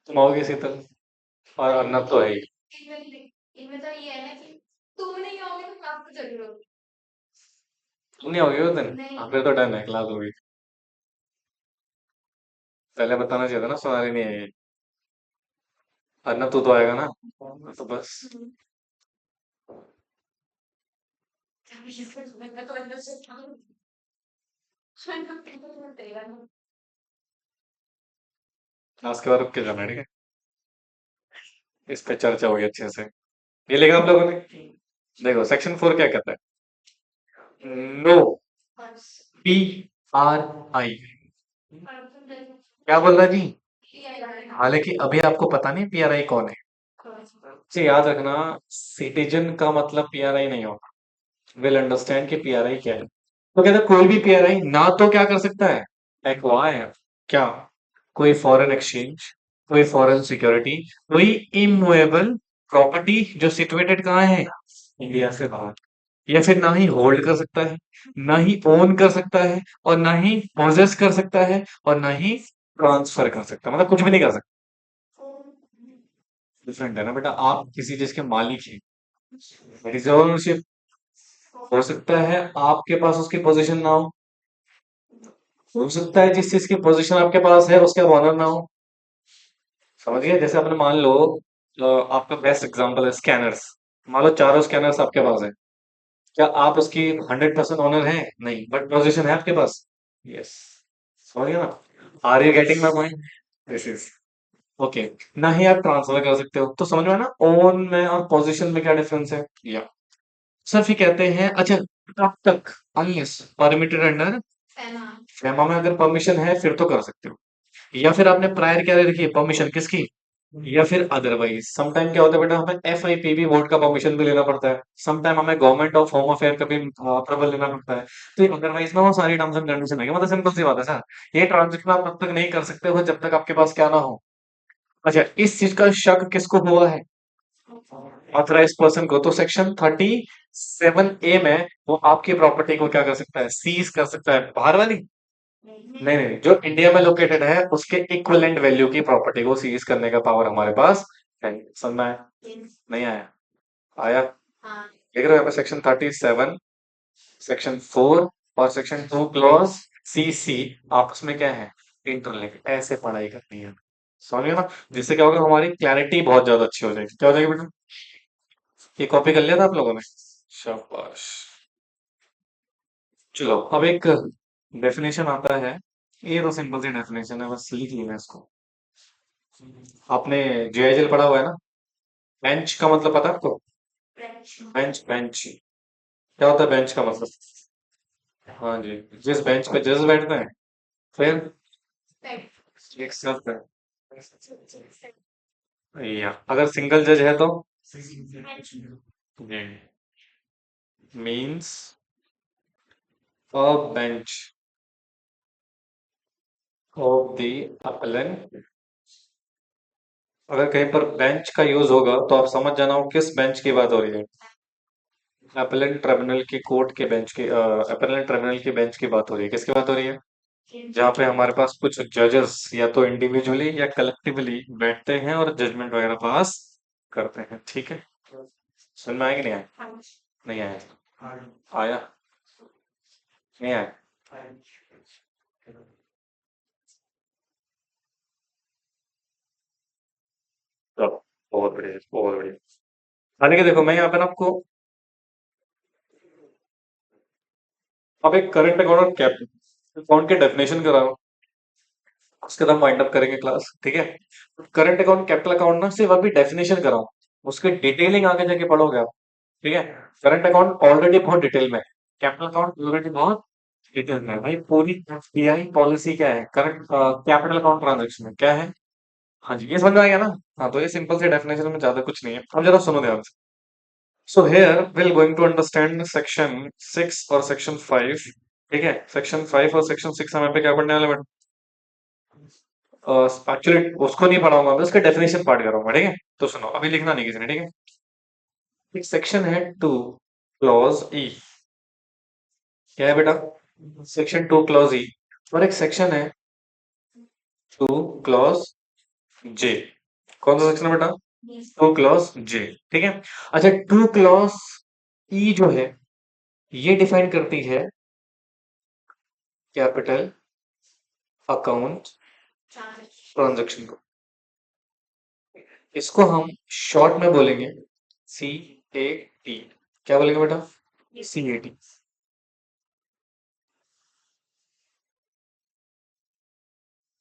तुम आओगे शीतल, और अर्नब तो है ही। तुम नहीं आओगे उस दिन? हाँ फिर तो डन है, क्लास होगी। पहले बताना चाहिए था ना, सोनाली नहीं आएगी। अर्नब तू तो आएगा ना? तो बस। क्लास के बाद रुक के जाना, ठीक है? इस पे चर्चा होगी अच्छे से। ये लिखा आप लोगों ने? देखो सेक्शन 4 क्या कहता है? No, P R I. क्या बोल रहा है जी? हालांकि अभी आपको पता नहीं पीआरआई कौन है। से याद रखना, सिटीजन का मतलब पीआरआई नहीं होता। विल अंडरस्टैंड कि पीआरआई क्या है। तो कहते हैं कोई भी पीआरआई ना तो क्या कर सकता है? एक्वायर, क्या? कोई फॉरेन एक्सचेंज, कोई फॉरेन सिक्योरिटी, कोई इमूवेबल प्रॉपर्टी जो सिचुएटेड कहाँ है? इंडिया से बाहर। या फिर ना ही होल्ड कर सकता है, ना ही ओन कर सकता है, और ना ही पोजेस कर सकता है, और ना ही ट्रांसफर कर सकता है, मतलब कुछ भी नहीं कर सकता। डिफरेंट है ना बेटा, आप किसी चीज के मालिक हैं, ओनरशिप। हो सकता है आपके पास उसकी पोजीशन ना हो सकता है जिस चीज की पोजीशन आपके पास है उसके ओनर ना हो। समझ गए? जैसे आपने मान लो, आपका बेस्ट एग्जांपल है स्कैनर्स। मान लो चारों स्कैनर्स आपके पास है, क्या आप उसकी 100% ओनर हैं? नहीं, बट पोजीशन है आपके पास। यस, समझ गए ना? Are you getting my point? This is okay. ना ही आप ट्रांसफर कर सकते हो, तो समझ में आया ना ओन में और पोजीशन में क्या डिफरेंस है? या सर फिर कहते हैं अच्छा, कब तक? अनलेस परमिटेड अंडर फेमा में अगर परमिशन है फिर तो कर सकते हो। या फिर आपने प्रायर क्या दे रखी है परमिशन किसकी? या फिर अदरवाइज समटाइम क्या होता है बेटा, हमें FIPB बोर्ड का परमिशन भी लेना पड़ता है, समटाइम हमें गवर्नमेंट ऑफ होम अफेयर का भी अप्रूवल लेना पड़ता है। तो ये अदरवाइज में वो सारी टर्म्स एंड कंडीशन है, मतलब सिंपल सी बात है सर। ये ट्रांजेक्शन आप तब तक नहीं कर सकते हो जब तक आपके पास क्या ना हो। अच्छा, इस चीज का शक किसको हुआ है? ऑथराइज पर्सन को। तो सेक्शन 37A में वो आपकी प्रॉपर्टी को क्या कर सकता है? सीज कर सकता है, बाहर वाली। नहीं नहीं, जो इंडिया में लोकेटेड है उसके इक्विवेलेंट वैल्यू की प्रॉपर्टी को सीज करने का पावर हमारे पास है। समझ में आया? नहीं आया? आया? देख रहे हो यहाँ पे सेक्शन 37, सेक्शन 4 और सेक्शन 2 क्लॉज CC आपस में क्या है? इंटरलिंक। ऐसे पढ़ाई करनी है, समझ गए ना? जिससे क्या होगा, हमारी क्लैरिटी बहुत ज्यादा अच्छी हो जाएगी। क्या हो जाएगी बेटा? ये कॉपी कर लिया था आप लोगों ने? शाबाश। चलो अब एक डेफिनेशन आता है। ये तो सिंपल सी डेफिनेशन है, बस लिख लेना इसको। आपने JIGL पढ़ा हुआ है ना? बेंच का मतलब पता है आपको? बेंच, बेंच क्या होता है? बेंच का मतलब, हाँ जी, जिस बेंच पे जज बैठते हैं। फिर एक सिर्फ या अगर सिंगल जज है तो means a bench of the appellant। अगर कहीं पर बेंच का यूज होगा तो आप समझ जाना हो किस बेंच की बात हो रही है। अपीलेंट ट्रिब्यूनल की कोर्ट के बेंच की, अपीलेंट ट्रिब्यूनल की बेंच की बात हो रही है। किसकी बात हो रही है? जहाँ पे हमारे पास कुछ जजेस या तो इंडिविजुअली या कलेक्टिवली बैठते हैं और जजमेंट वगैरह पास करते हैं, ठीक है? समझ में आया कि नहीं आया? नहीं आया? आया? नहीं आया? चलो, बहुत बढ़िया, बहुत बढ़िया। हालांकि देखो मैं यहाँ पे ना आपको अब एक करंट अकाउंट और कैपिटल अकाउंट के डेफिनेशन करा रहा हूँ, उसके बाद वाइंड अप करेंगे क्लास, ठीक है? करंट अकाउंट कैपिटल अकाउंट ना सिर्फ अभी डेफिनेशन कराऊं, उसके डिटेलिंग आगे जाके पढ़ोगे आप, ठीक है? करंट अकाउंट ऑलरेडी बहुत डिटेल में है, कैपिटल अकाउंट ऑलरेडी बहुत डिटेल में है भाई। पूरी FDI पॉलिसी क्या है करंट कैपिटल अकाउंट ट्रांजेक्शन में क्या है? हाँ जी, ये समझ में आ गया ना? हाँ, तो ये सिंपल से डेफिनेशन में ज्यादा कुछ नहीं है, अब जरा सुनो ध्यान से। So here will going to understand section 6 और सेक्शन 5, ठीक है? सेक्शन 5 और सेक्शन 6 हमें पे क्या पढ़ने वाले बेटा? एक्चुअली उसको नहीं पढ़ाऊंगा मैं, उसका डेफिनेशन पार्ट करूंगा, ठीक है? तो सुनो, अभी लिखना नहीं किसी ने, ठीक है? एक सेक्शन है 2 क्लॉज ई। क्या है बेटा? सेक्शन 2 क्लॉज ई। और एक सेक्शन है 2 क्लॉज जे। कौन सा सेक्शन है बेटा? 2 क्लॉज जे, ठीक है? अच्छा, 2 क्लॉज ई जो है ये डिफाइन करती है कैपिटल अकाउंट ट्रांजेक्शन को। इसको हम शॉर्ट में बोलेंगे CAT। क्या बोलेंगे बेटा? CAT।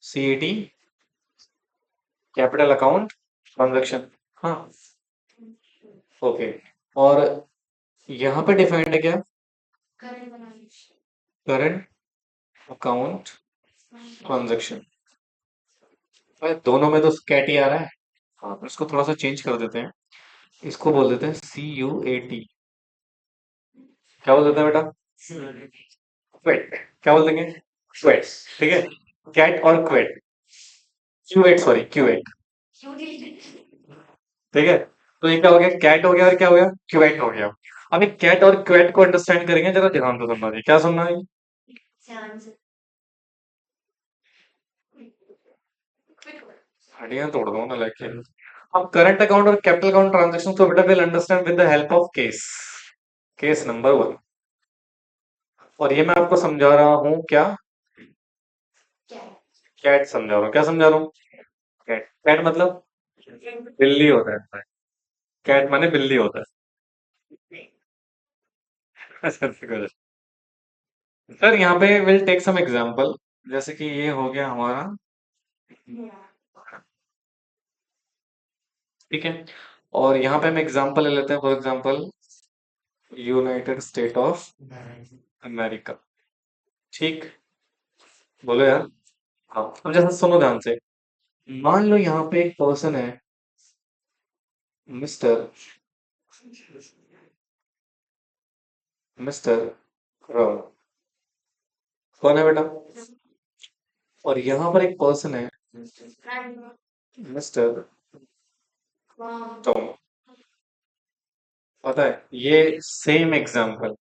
CAT, capital account transaction. हाँ, ओके। और यहाँ पे डिफाइंड है क्या? Current account transaction. दोनों में तो कैट ही आ रहा है। हाँ, तो इसको थोड़ा सा चेंज कर देते हैं। इसको बोल देते हैं CUAT। क्या बोल देते हैं बेटा? क्वेट। क्या बोल देंगे? क्वेट। ठीक है। कैट और क्वेट। क्यूएट, सॉरी, क्यूएट। ठीक है। तो ये क्या हो गया? कैट हो गया और क्या हो गया? क्वेट हो गया। अब ये कैट और क्वेट को अंडरस्टैंड करेंगे, जरा ध्यान से सुनना है। क्या सुनना है? हड्डियां तोड़ दो ना लेके। अब करंट अकाउंट और कैपिटल अकाउंट ट्रांजेक्शन को बेटा will understand with the help of case. Case number 1। और ये मैं आपको समझा रहा हूँ क्या? कैट समझा रहा हूँ। क्या समझा रहा हूँ? कैट। कैट मतलब बिल्ली होता है। कैट माने बिल्ली होता है। अच्छा, ठीक है। सर यहाँ पे विल टेक सम एग्जांपल। जैसे कि ये हो गया हमारा। ठीक है। और यहाँ पे हम एग्जांपल ले लेते हैं, for example United State of America. ठीक। बोलो यार। हाँ, अब जैसे सुनो ध्यान से। मान लो यहाँ पे एक पर्सन है, मिस्टर मिस्टर राव। कौन है बेटा? और यहाँ पर एक पर्सन है, मिस्टर टॉम। पता है, ये सेम एग्जांपल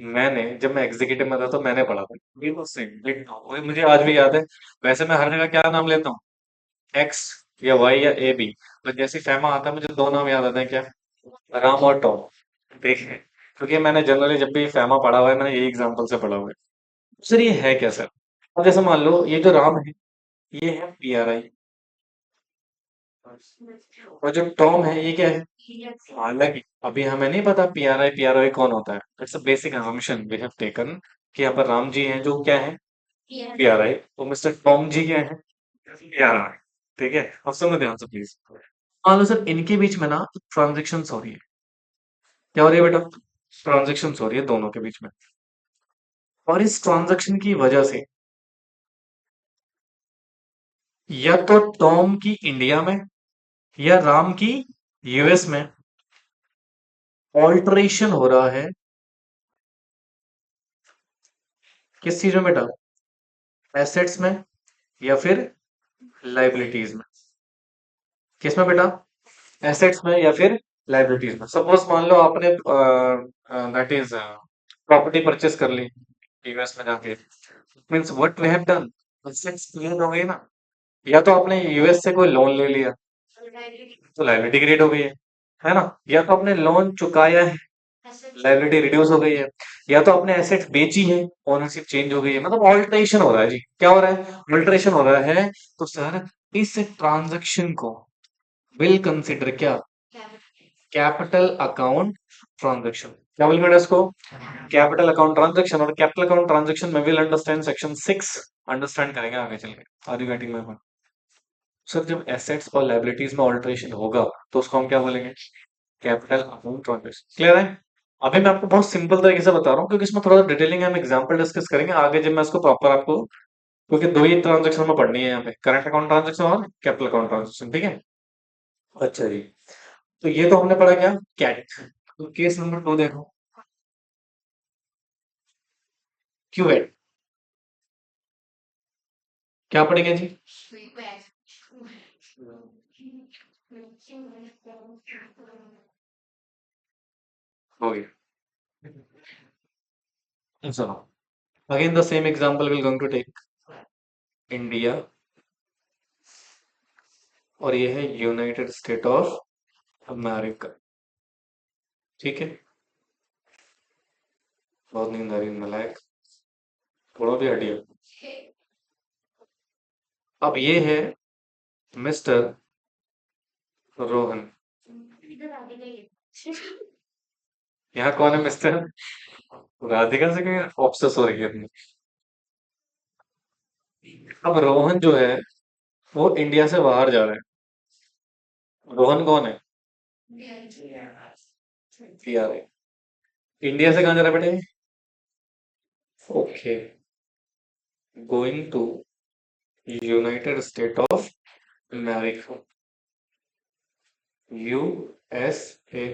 मैंने, जब मैं एग्जीक्यूटिव में था तो मैंने पढ़ा था। बिल्कुल सेम एकदम, वही मुझे आज भी याद है। वैसे मैं हर जगह क्या नाम लेता हूँ? एक्स या वाई या ए बी। तो जैसे फेमा आता है, मुझे दो नाम याद आते हैं। क्या? राम और टॉम। देखिए, क्योंकि मैंने जनरली जब भी फेमा पढ़ा हुआ है, मैंने यही एग्जांपल से पढ़ा हुआ है। सर ये है क्या सर? अब जैसे मान लो ये जो राम है, ये है PRI। और जो टॉम है, ये क्या है? हालांकि अभी हमें नहीं पता PRI कौन होता है। It's a basic assumption we have taken कि यहाँ पर राम जी हैं जो क्या है? PRI। तो मिस्टर टॉम जी क्या है? PRI। ठीक है, अब सुनो ध्यान से प्लीज। मान लो सर इनके बीच में ना ट्रांजेक्शन हो रही है। क्या हो रही है बेटा? ट्रांजेक्शन हो रही है दोनों के बीच में। और इस ट्रांजैक्शन की वजह से या तो टॉम की इंडिया में या राम की US में ऑल्टरेशन हो रहा है। किस चीज में बेटा? एसेट्स में या फिर लाइबिलिटीज में? किस में बेटा? एसेट्स में या फिर लाइबिलिटीज में। सपोज मान लो आपने दैट इज प्रॉपर्टी परचेस कर ली US में जाके। Means what we have done, assets clear हो गई ना। या तो आपने US से कोई लोन ले लिया, तो लाइबिलिटी क्रिएट हो गई है ना? या तो आपने लोन चुकाया है, लाइबिलिटी रिड्यूस हो गई है। या तो आपने एसेट बेची है, ओनरशिप चेंज हो गई है। मतलब ऑल्टरेशन हो रहा है जी। क्या हो रहा है? ऑल्टरेशन हो रहा है। तो सर इस ट्रांजैक्शन को विल कंसिडर क्या? Capital account transaction. क्या बोल बेटा इसको? Capital account transaction. और कैपिटल अकाउंट ट्रांजैक्शन में विल अंडरस्टैंड सेक्शन 6। अंडरस्टैंड करेंगे आगे चल के। Are you getting my point? Sir जब एसेट्स और लाइबिलिटीज में ऑल्टरेशन होगा, तो उसको हम क्या बोलेंगे? Capital account transaction. क्लियर है? अभी मैं आपको बहुत सिंपल तरीके से बता रहा हूँ, क्योंकि इसमें थोड़ा डिटेलिंग हम एग्जांपल डिस्कस करेंगे आगे जब मैं इसको प्रॉपर आपको। क्योंकि दो ही ट्रांजैक्शन में पढ़नी है यहाँ पे, करंट अकाउंट ट्रांजैक्शन और कैपिटल अकाउंट ट्रांजैक्शन। ठीक है। अच्छा जी। तो ये तो हमने पढ़ा क्या? कैट। तो केस नंबर 2 देखो। क्यूएट। क्या पढ़ेंगे जी? हो गया। सुनो, again the same example will going to take India. और ये है यूनाइटेड स्टेट ऑफ अमेरिका। ठीक है। बहुत नींद आ रही है नालायक। थोड़ा भी हटिए। अब ये है मिस्टर रोहन। यहाँ कौन है मिस्टर? राधिका से क्यों ऑब्सेस हो रही है अपनी? अब रोहन जो है वो इंडिया से बाहर जा रहा है। रोहन कौन है? पीआर है। इंडिया से कहाँ जा रहा है बेटे? Okay, going to United State of America, USA.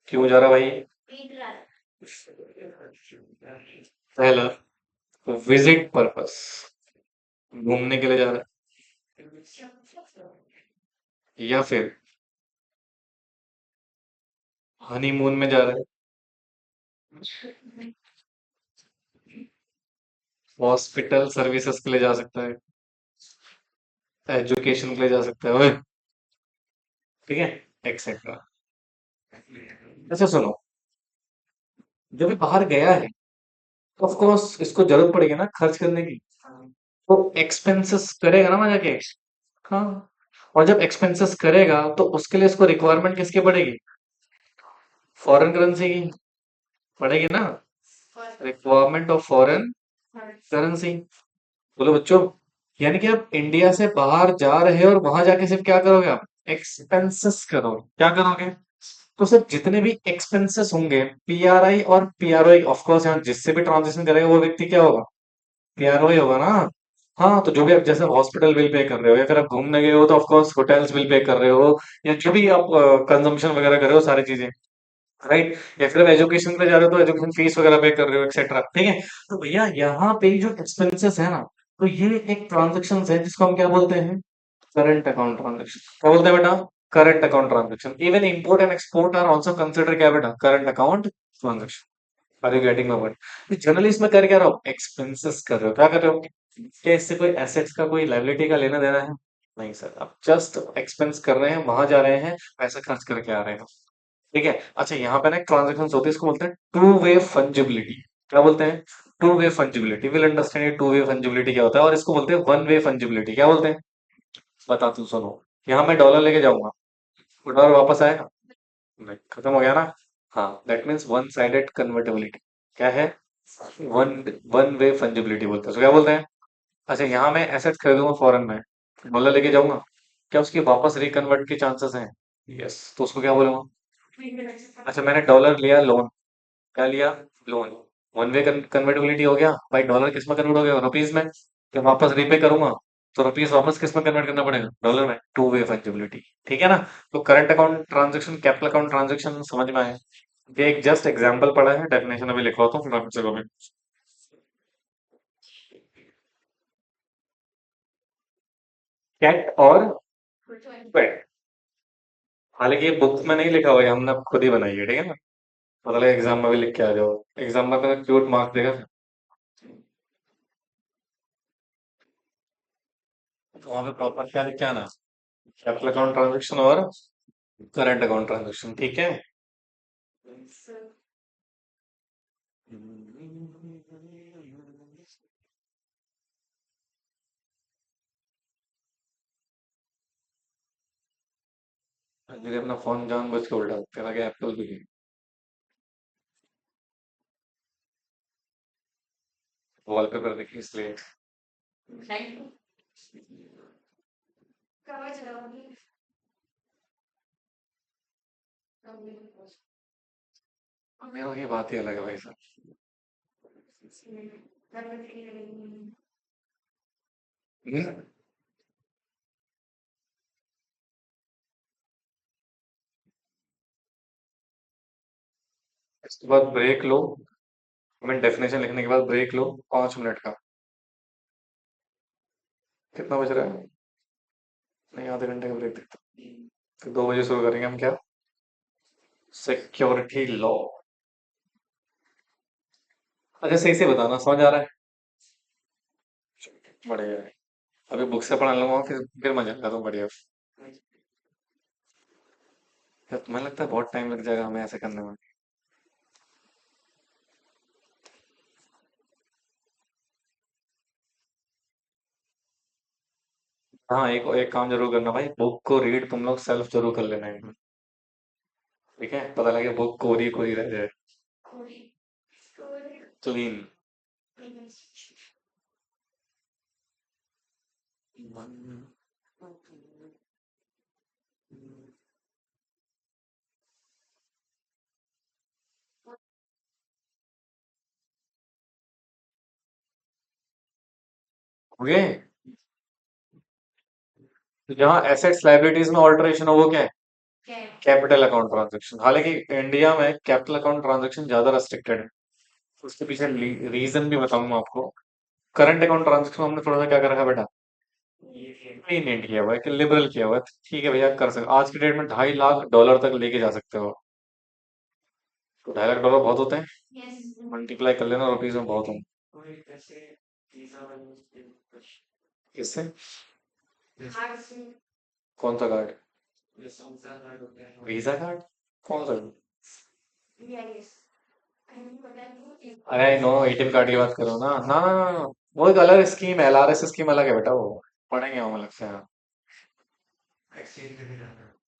क्यों जा रहा भाई? पहला, विजिट पर्पस, घूमने के लिए जा रहा है, या फिर हनीमून में जा रहा है, हॉस्पिटल सर्विसेज के लिए जा सकता है, एजुकेशन के लिए जा सकता है, ओए, ठीक है, एक्सेट्रा। अच्छा सुनो, जब ये बाहर गया है तो ऑफ कोर्स इसको जरूरत पड़ेगी ना खर्च करने की, तो एक्सपेंसेस करेगा ना वहां जाके। हाँ, और जब एक्सपेंसेस करेगा तो उसके लिए इसको रिक्वायरमेंट किसकी पड़ेगी? फॉरेन करेंसी की पड़ेगी ना, रिक्वायरमेंट ऑफ फॉरेन करेंसी। बोलो बच्चों, यानी कि आप इंडिया से बाहर जा रहे हो और वहां जाके सिर्फ क्या करोगे? आप एक्सपेंसेस करोगे। क्या करोगे? तो सर जितने भी एक्सपेंसेस होंगे, पीआरआई और पीआरओ, ऑफ कोर्स यहाँ जिससे भी ट्रांजेक्शन करेगा वो व्यक्ति क्या होगा? पीआरओ ही होगा ना। हाँ, तो जो भी आप जैसे हॉस्पिटल बिल पे कर रहे हो या फिर आप घूमने गए हो तो of course hotels bill pay कर रहे हो, या जो भी आप कंजम्पशन वगैरह कर रहे हो सारी चीजें, राइट, या फिर आप एजुकेशन पे जा रहे हो तो एजुकेशन फीस वगैरह पे कर रहे हो एक्सेट्रा, ठीक है। तो भैया यहाँ पे जो एक्सपेंसेस है ना, तो ये एक ट्रांजेक्शन है जिसको हम क्या बोलते हैं? Current account transaction. क्या बोलते हैं बेटा? Current account transaction. Even import and export are also consider क्या बेटा? Current account transaction. Are you getting my point? Generally इसमें कर क्या रहे हो? एक्सपेंसेस कर रहे हो। क्या कर रहे हो? क्या इससे कोई एसेट्स का कोई लाइबिलिटी का लेना देना है? नहीं सर, आप जस्ट एक्सपेंस कर रहे हैं, वहां जा रहे हैं, पैसा खर्च करके आ रहे हैं, ठीक है। अच्छा, यहाँ पे ना एक ट्रांजेक्शन होती है, इसको बोलते हैं टू वे फंजिबिलिटी। क्या बोलते हैं? Two way fungibility. Will understand ये टू वे फंजिबिलिटी क्या होता है, और इसको बोलते हैं वन वे फंजिबिलिटी। क्या बोलते हैं? बता तू, सुनो। यहाँ मैं डॉलर लेके जाऊंगा, वो डॉलर वापस आएगा? नहीं, खत्म हो गया ना। हाँ, that means one sided convertibility. क्या है? वन वन वे फंजिबिलिटी बोलते हैं। So क्या बोलते हैं? अच्छा, यहाँ मैं एसेट खरीदूंगा फॉरेन में, डॉलर लेके जाऊंगा, क्या उसकी वापस रिकन्वर्ट के चांसेस हैं? यस, तो उसको क्या बोलूंगा? अच्छा, मैंने डॉलर लिया लोन। क्या लिया? लोन। वन वे कन्वर्टेबिलिटी हो गया भाई, डॉलर किस में कन्वर्ट हो गया? रुपीज में। तो वापस रीपे करूंगा तो रुपीज वापस किस में कन्वर्ट करना पड़ेगा? डॉलर में। टू वे फंजिबिलिटी, ठीक है ना। तो current account transaction, capital account transaction समझ में आया। ये एक जस्ट एग्जांपल पढ़ा है, डेफिनेशन अभी लिखवाता हूँ फिर आपसे को मैं। कैट और पेट। हालांकि ये बुक में नहीं लिखा हुआ है, हमने अब खुद ही बनाई है, ठीक है ना। मतलब एग्जाम में भी लिख के आ जाओ, एग्जाम में तो क्यूट मार्क्स देगा। तो वहां पे प्रॉपर क्या लिख के आना? कैपिटल अकाउंट ट्रांजेक्शन और करंट अकाउंट ट्रांजेक्शन, ठीक है। मेरे अपना फोन जानबूझ के उल्टा तेरा क्या एप्पल भी वॉलपेपर देखी इसलिए। मेरा की बात ही अलग है भाई साहब। हम्म, इसके बाद ब्रेक लो। हमें डेफिनेशन लिखने के बाद ब्रेक लो 5 मिनट का। कितना बज रहा है? नहीं, आधे घंटे का ब्रेक देता हूँ। फिर 2 बजे शुरू करेंगे हम क्या? Security law. अच्छा, सही से बताना, समझ आ रहा है? बढ़िया है। अभी बुक से पढ़ा लूंगा, फिर मजा आएगा तो बढ़िया। यार, तुम्हें लगता है बहुत टाइम लग जाएगा हमें ऐसे करने में? हाँ, एक एक काम जरूर करना भाई, बुक को रीड तुम लोग सेल्फ जरूर कर लेना है, ठीक है। पता लगे बुक कोरी कोरी रह जाए। क्लीन। हो गए। तो जहाँ एसेट्स लाइबिलिटीज में ऑल्टरेशन हो वो क्या है? Capital account transaction. हालांकि इंडिया में कैपिटल अकाउंट ट्रांजेक्शन ज्यादा रेस्ट्रिक्टेड है। उसके पीछे रीजन भी बताऊंगा आपको। करंट अकाउंट ट्रांजेक्शन हमने थोड़ा सा क्या कर रखा है बेटा, lenient किया हुआ है कि लिबरल किया हुआ है। ठीक है भैया, कर सकते आज की डेट में $2.5 लाख तक लेके जा सकते हो। तो $2.5 लाख बहुत होते हैं, मल्टीप्लाई कर लेना, रुपीज में बहुत होंगे। किससे? कौन सा कार्ड? Visa card? कौन सा? अरे नो, एटीएम कार्ड की बात करो ना, ना ना ना ना। वो एक अलग स्कीम है, एलआरएस स्कीम अलग है बेटा, वो पढ़ेंगे हम अलग से, हाँ।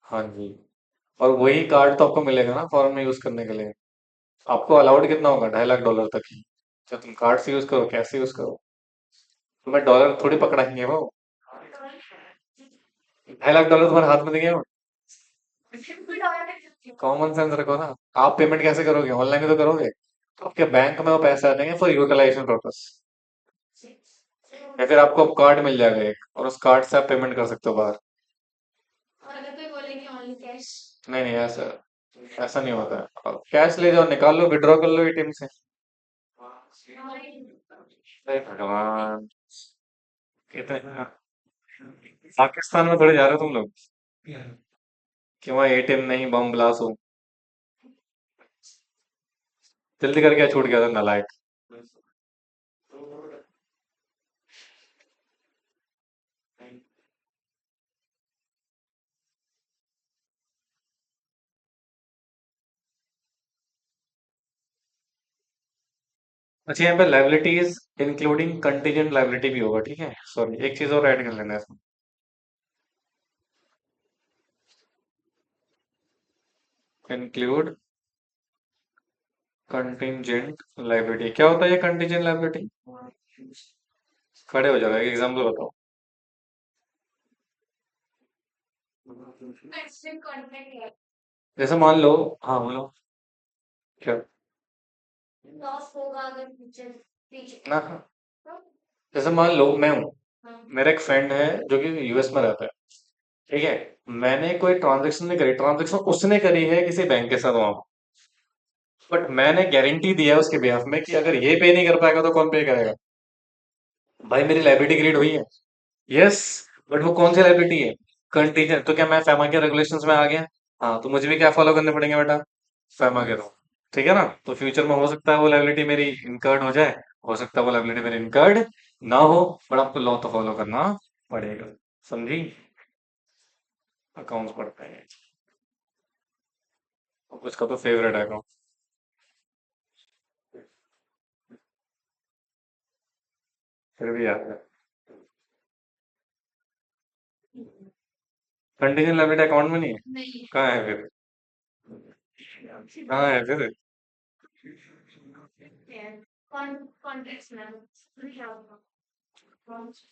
हाँ जी। और वही कार्ड तो आपको मिलेगा ना फॉरेन में यूज करने के लिए। आपको अलाउड कितना होगा? $2.5 लाख तक ही। तो तुम कार्ड से यूज करो, कैसे यूज करो, तुम्हें डॉलर थोड़ी पकड़ाएंगे वो। $2.5 लाख तुम्हारे हाथ में देंगे वो। कॉमन सेंस रखो ना। आप पेमेंट कैसे करोगे? ऑनलाइन ही तो करोगे। तो आपके बैंक में वो पैसे आ जाएंगे फॉर यूटिलाइजेशन पर्पस। या फिर आपको अब कार्ड मिल जाएगा एक, और उस कार्ड से आप पेमेंट कर सकते हो बाहर। नहीं नहीं, ऐसा ऐसा नहीं होता है। कैश ले जाओ, निकाल लो, विड्रॉ कर लो एटीएम से। हे भगवान, कहते हैं पाकिस्तान में थोड़े जा रहे हो तुम लोग कि वहाँ एटीएम नहीं, बम ब्लास्ट हो। जल्दी करके छूट गया था नालायक। अच्छा, यहाँ पे लाइबिलिटीज इंक्लूडिंग कंटीजेंट लाइबिलिटी भी होगा, ठीक है। सॉरी, एक चीज और ऐड कर लेना है इसमें। इंक्लूड कंटीजेंट लाइबिलिटी, क्या होता है ये कंटीजेंट लाइबिलिटी? खड़े हो जाओ, एक एग्जाम्पल बताओ। जैसे मान लो, हाँ बोलो। क्या? ना, जैसे मान लो मैं हूँ, मेरा एक फ्रेंड है जो कि यूएस में रहता है, ठीक है। मैंने कोई ट्रांजेक्शन नहीं करी, ट्रांजेक्शन उसने करी है किसी बैंक के साथ वहां, बट मैंने गारंटी दिया है उसके बिहाफ में कि अगर ये पे नहीं कर पाएगा तो कौन पे करेगा? भाई मेरी लाइबिलिटी क्रिएट हुई है। यस। बट वो कौन सी लाइबिलिटी है? कंटीजेंट। तो क्या मैं फैमा के रेगुलेशंस में आ गया? हाँ, तो मुझे भी क्या फॉलो करने पड़ेंगे बेटा? फैमा के रूल। ठीक है ना। तो फ्यूचर में हो सकता है वो लाइबिलिटी मेरी इनकर्ड हो जाए, हो सकता है वो लाइबिलिटी मेरी इनकर्ड ना हो, बट आपको लॉ तो फॉलो करना पड़ेगा। समझी? अकाउंट्स पढ़ते हैं, उसका तो फेवरेट है अकाउंट। फिर भी याद है। कंटीजेंट लाइबिलिटी अकाउंट में नहीं है? कहाँ है फिर? कहाँ है फिर?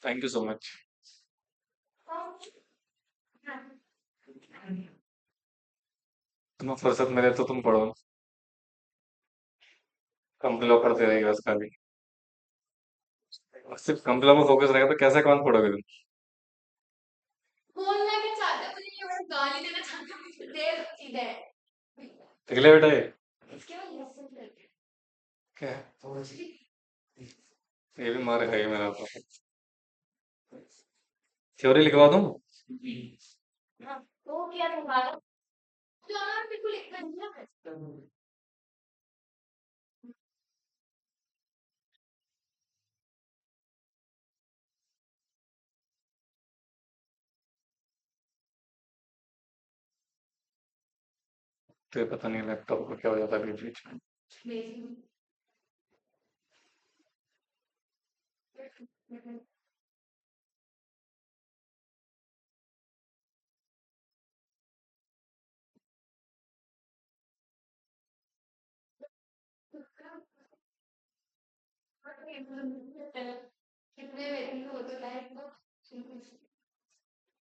Thank you so much. तुम्हें फुर्सत मिले तो तुम पढ़ो, कंप्यूटर लॉ पढ़ते रहेगी बस खाली। और सिर्फ कंप्यूटर में फोकस रहेगा तो कैसे अकाउंट पढ़ोगे तुम? निकले बेटा ये। क्या है? ये भी मार खाई मेरा तो। थ्योरी लिखवा दूं? तो ये पता नहीं लैपटॉप को क्या हो जाता है बीच बीच में।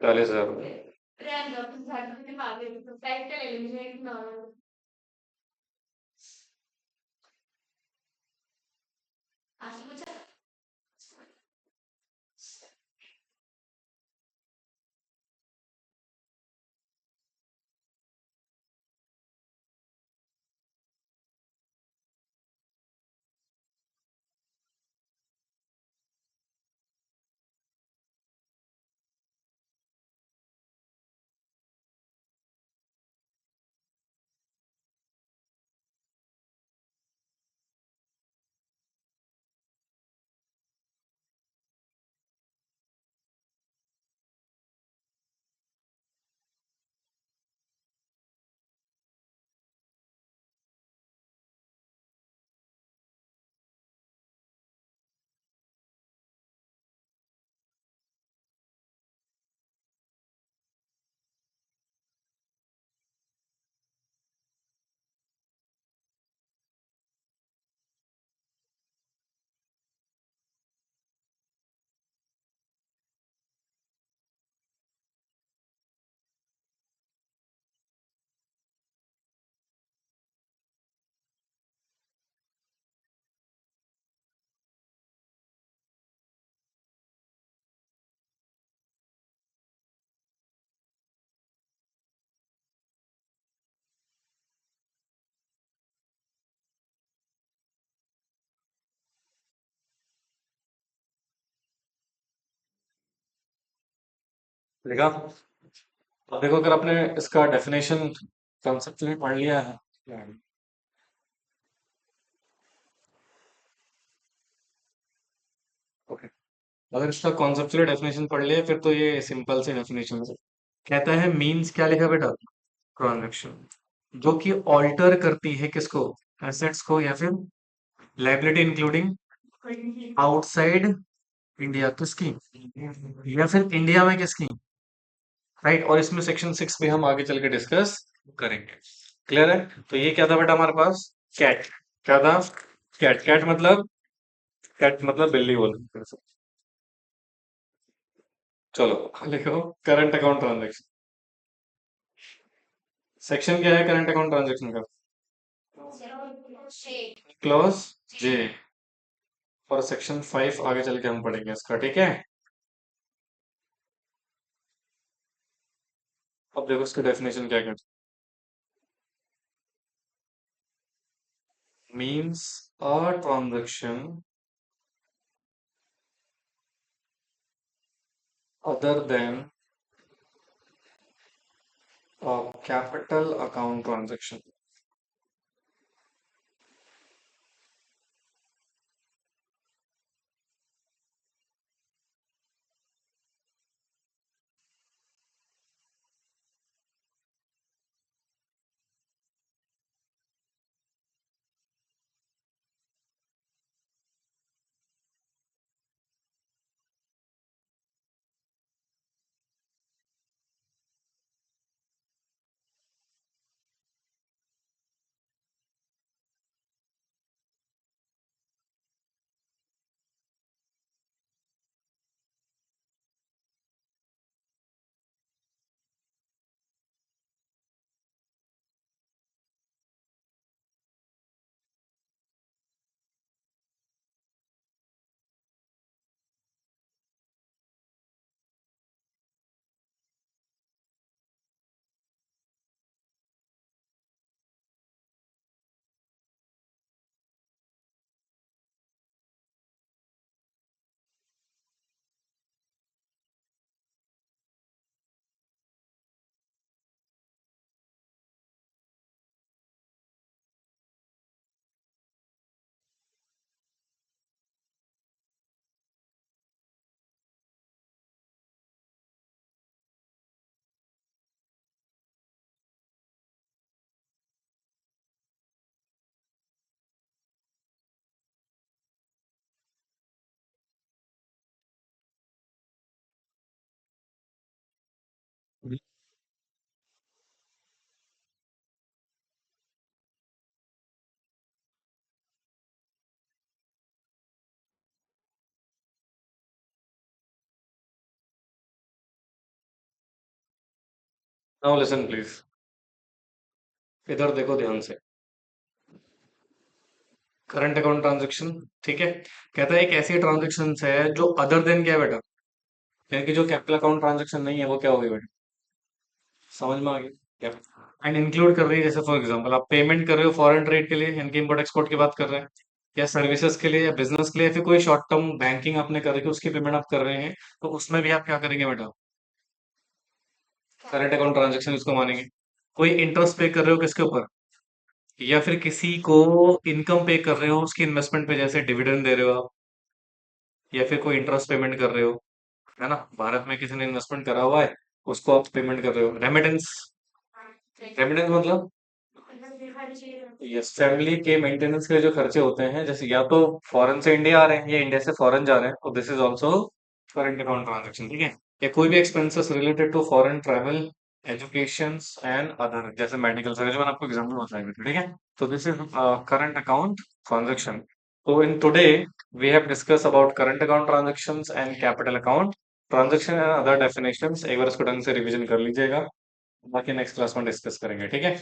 40,000। देखा। अब देखो, अगर आपने इसका डेफिनेशन कंसेप्चुअली पढ़ लिया है, ओके, अगर इसका कॉन्सेप्चुअल डेफिनेशन पढ़ लिया फिर तो ये सिंपल सी डेफिनेशन है। कहता है मींस क्या लिखा बेटा, ट्रांजैक्शन जो कि ऑल्टर करती है किसको, एसेट्स को, या फिर लाइबिलिटी इंक्लूडिंग आउटसाइड इंडिया किसकी, या फिर इंडिया में किसकी, राइट। और इसमें सेक्शन 6 भी हम आगे चल के डिस्कस करेंगे। क्लियर है। तो ये क्या था बेटा हमारे पास, कैट। क्या था, कैट। कैट मतलब बिल्ली बोल। चलो लिखो, करंट अकाउंट ट्रांजेक्शन। सेक्शन क्या है करंट अकाउंट ट्रांजेक्शन का, क्लॉज जे। और सेक्शन 5 आगे चल के हम पढ़ेंगे इसका, ठीक है। अब देखो इसका डेफिनेशन क्या कहता है, means a transaction other than a capital account transaction। Now listen please, इधर देखो ध्यान से। करंट अकाउंट ट्रांजेक्शन, ठीक है। कहता है एक ऐसी ट्रांजेक्शन है जो अदर देन क्या है बेटा, यानी कि जो कैपिटल अकाउंट ट्रांजेक्शन नहीं है वो क्या होगी बेटा, समझ में आ गया क्या। एंड इंक्लूड कर रही है, जैसे फॉर एग्जांपल आप पेमेंट कर रहे हो फॉरेन ट्रेड के लिए, यानी कि इम्पोर्ट एक्सपोर्ट की बात कर रहे हैं, या सर्विसेज के लिए या बिजनेस के लिए, या फिर कोई शॉर्ट टर्म बैंकिंग आपने कर रखी है उसकी पेमेंट आप कर रहे हैं, तो उसमें भी आप क्या करेंगे बेटा, करंट अकाउंट ट्रांजेक्शन इसको मानेंगे। कोई इंटरेस्ट पे कर रहे हो किसके ऊपर, या फिर किसी को इनकम पे कर रहे हो उसकी इन्वेस्टमेंट पे, जैसे डिविडेंड दे रहे हो आप, या फिर कोई इंटरेस्ट पेमेंट कर रहे हो, है ना, भारत में किसी ने इन्वेस्टमेंट करा हुआ है उसको आप पेमेंट कर रहे हो। रेमिटेंस, रेमिटेंस मतलब यस, फैमिली के मेंटेनेंस के जो खर्चे होते हैं, जैसे या तो फॉरेन से इंडिया आ रहे हैं या इंडिया से फॉरेन जा रहे हैं, तो this is also current account transaction, ठीक है। या कोई भी expenses related to foreign travel, education and other, जैसे मेडिकल सर्विस, जो मैंने आपको एग्जाम्पल बताया था, ठीक है। तो this is current account transaction. So in today we have discussed about current account transactions and capital account transaction and other definitions। एक बार इसको ढंग से रिवीजन कर लीजिएगा, बाकी नेक्स्ट क्लास में डिस्कस करेंगे, ठीक है।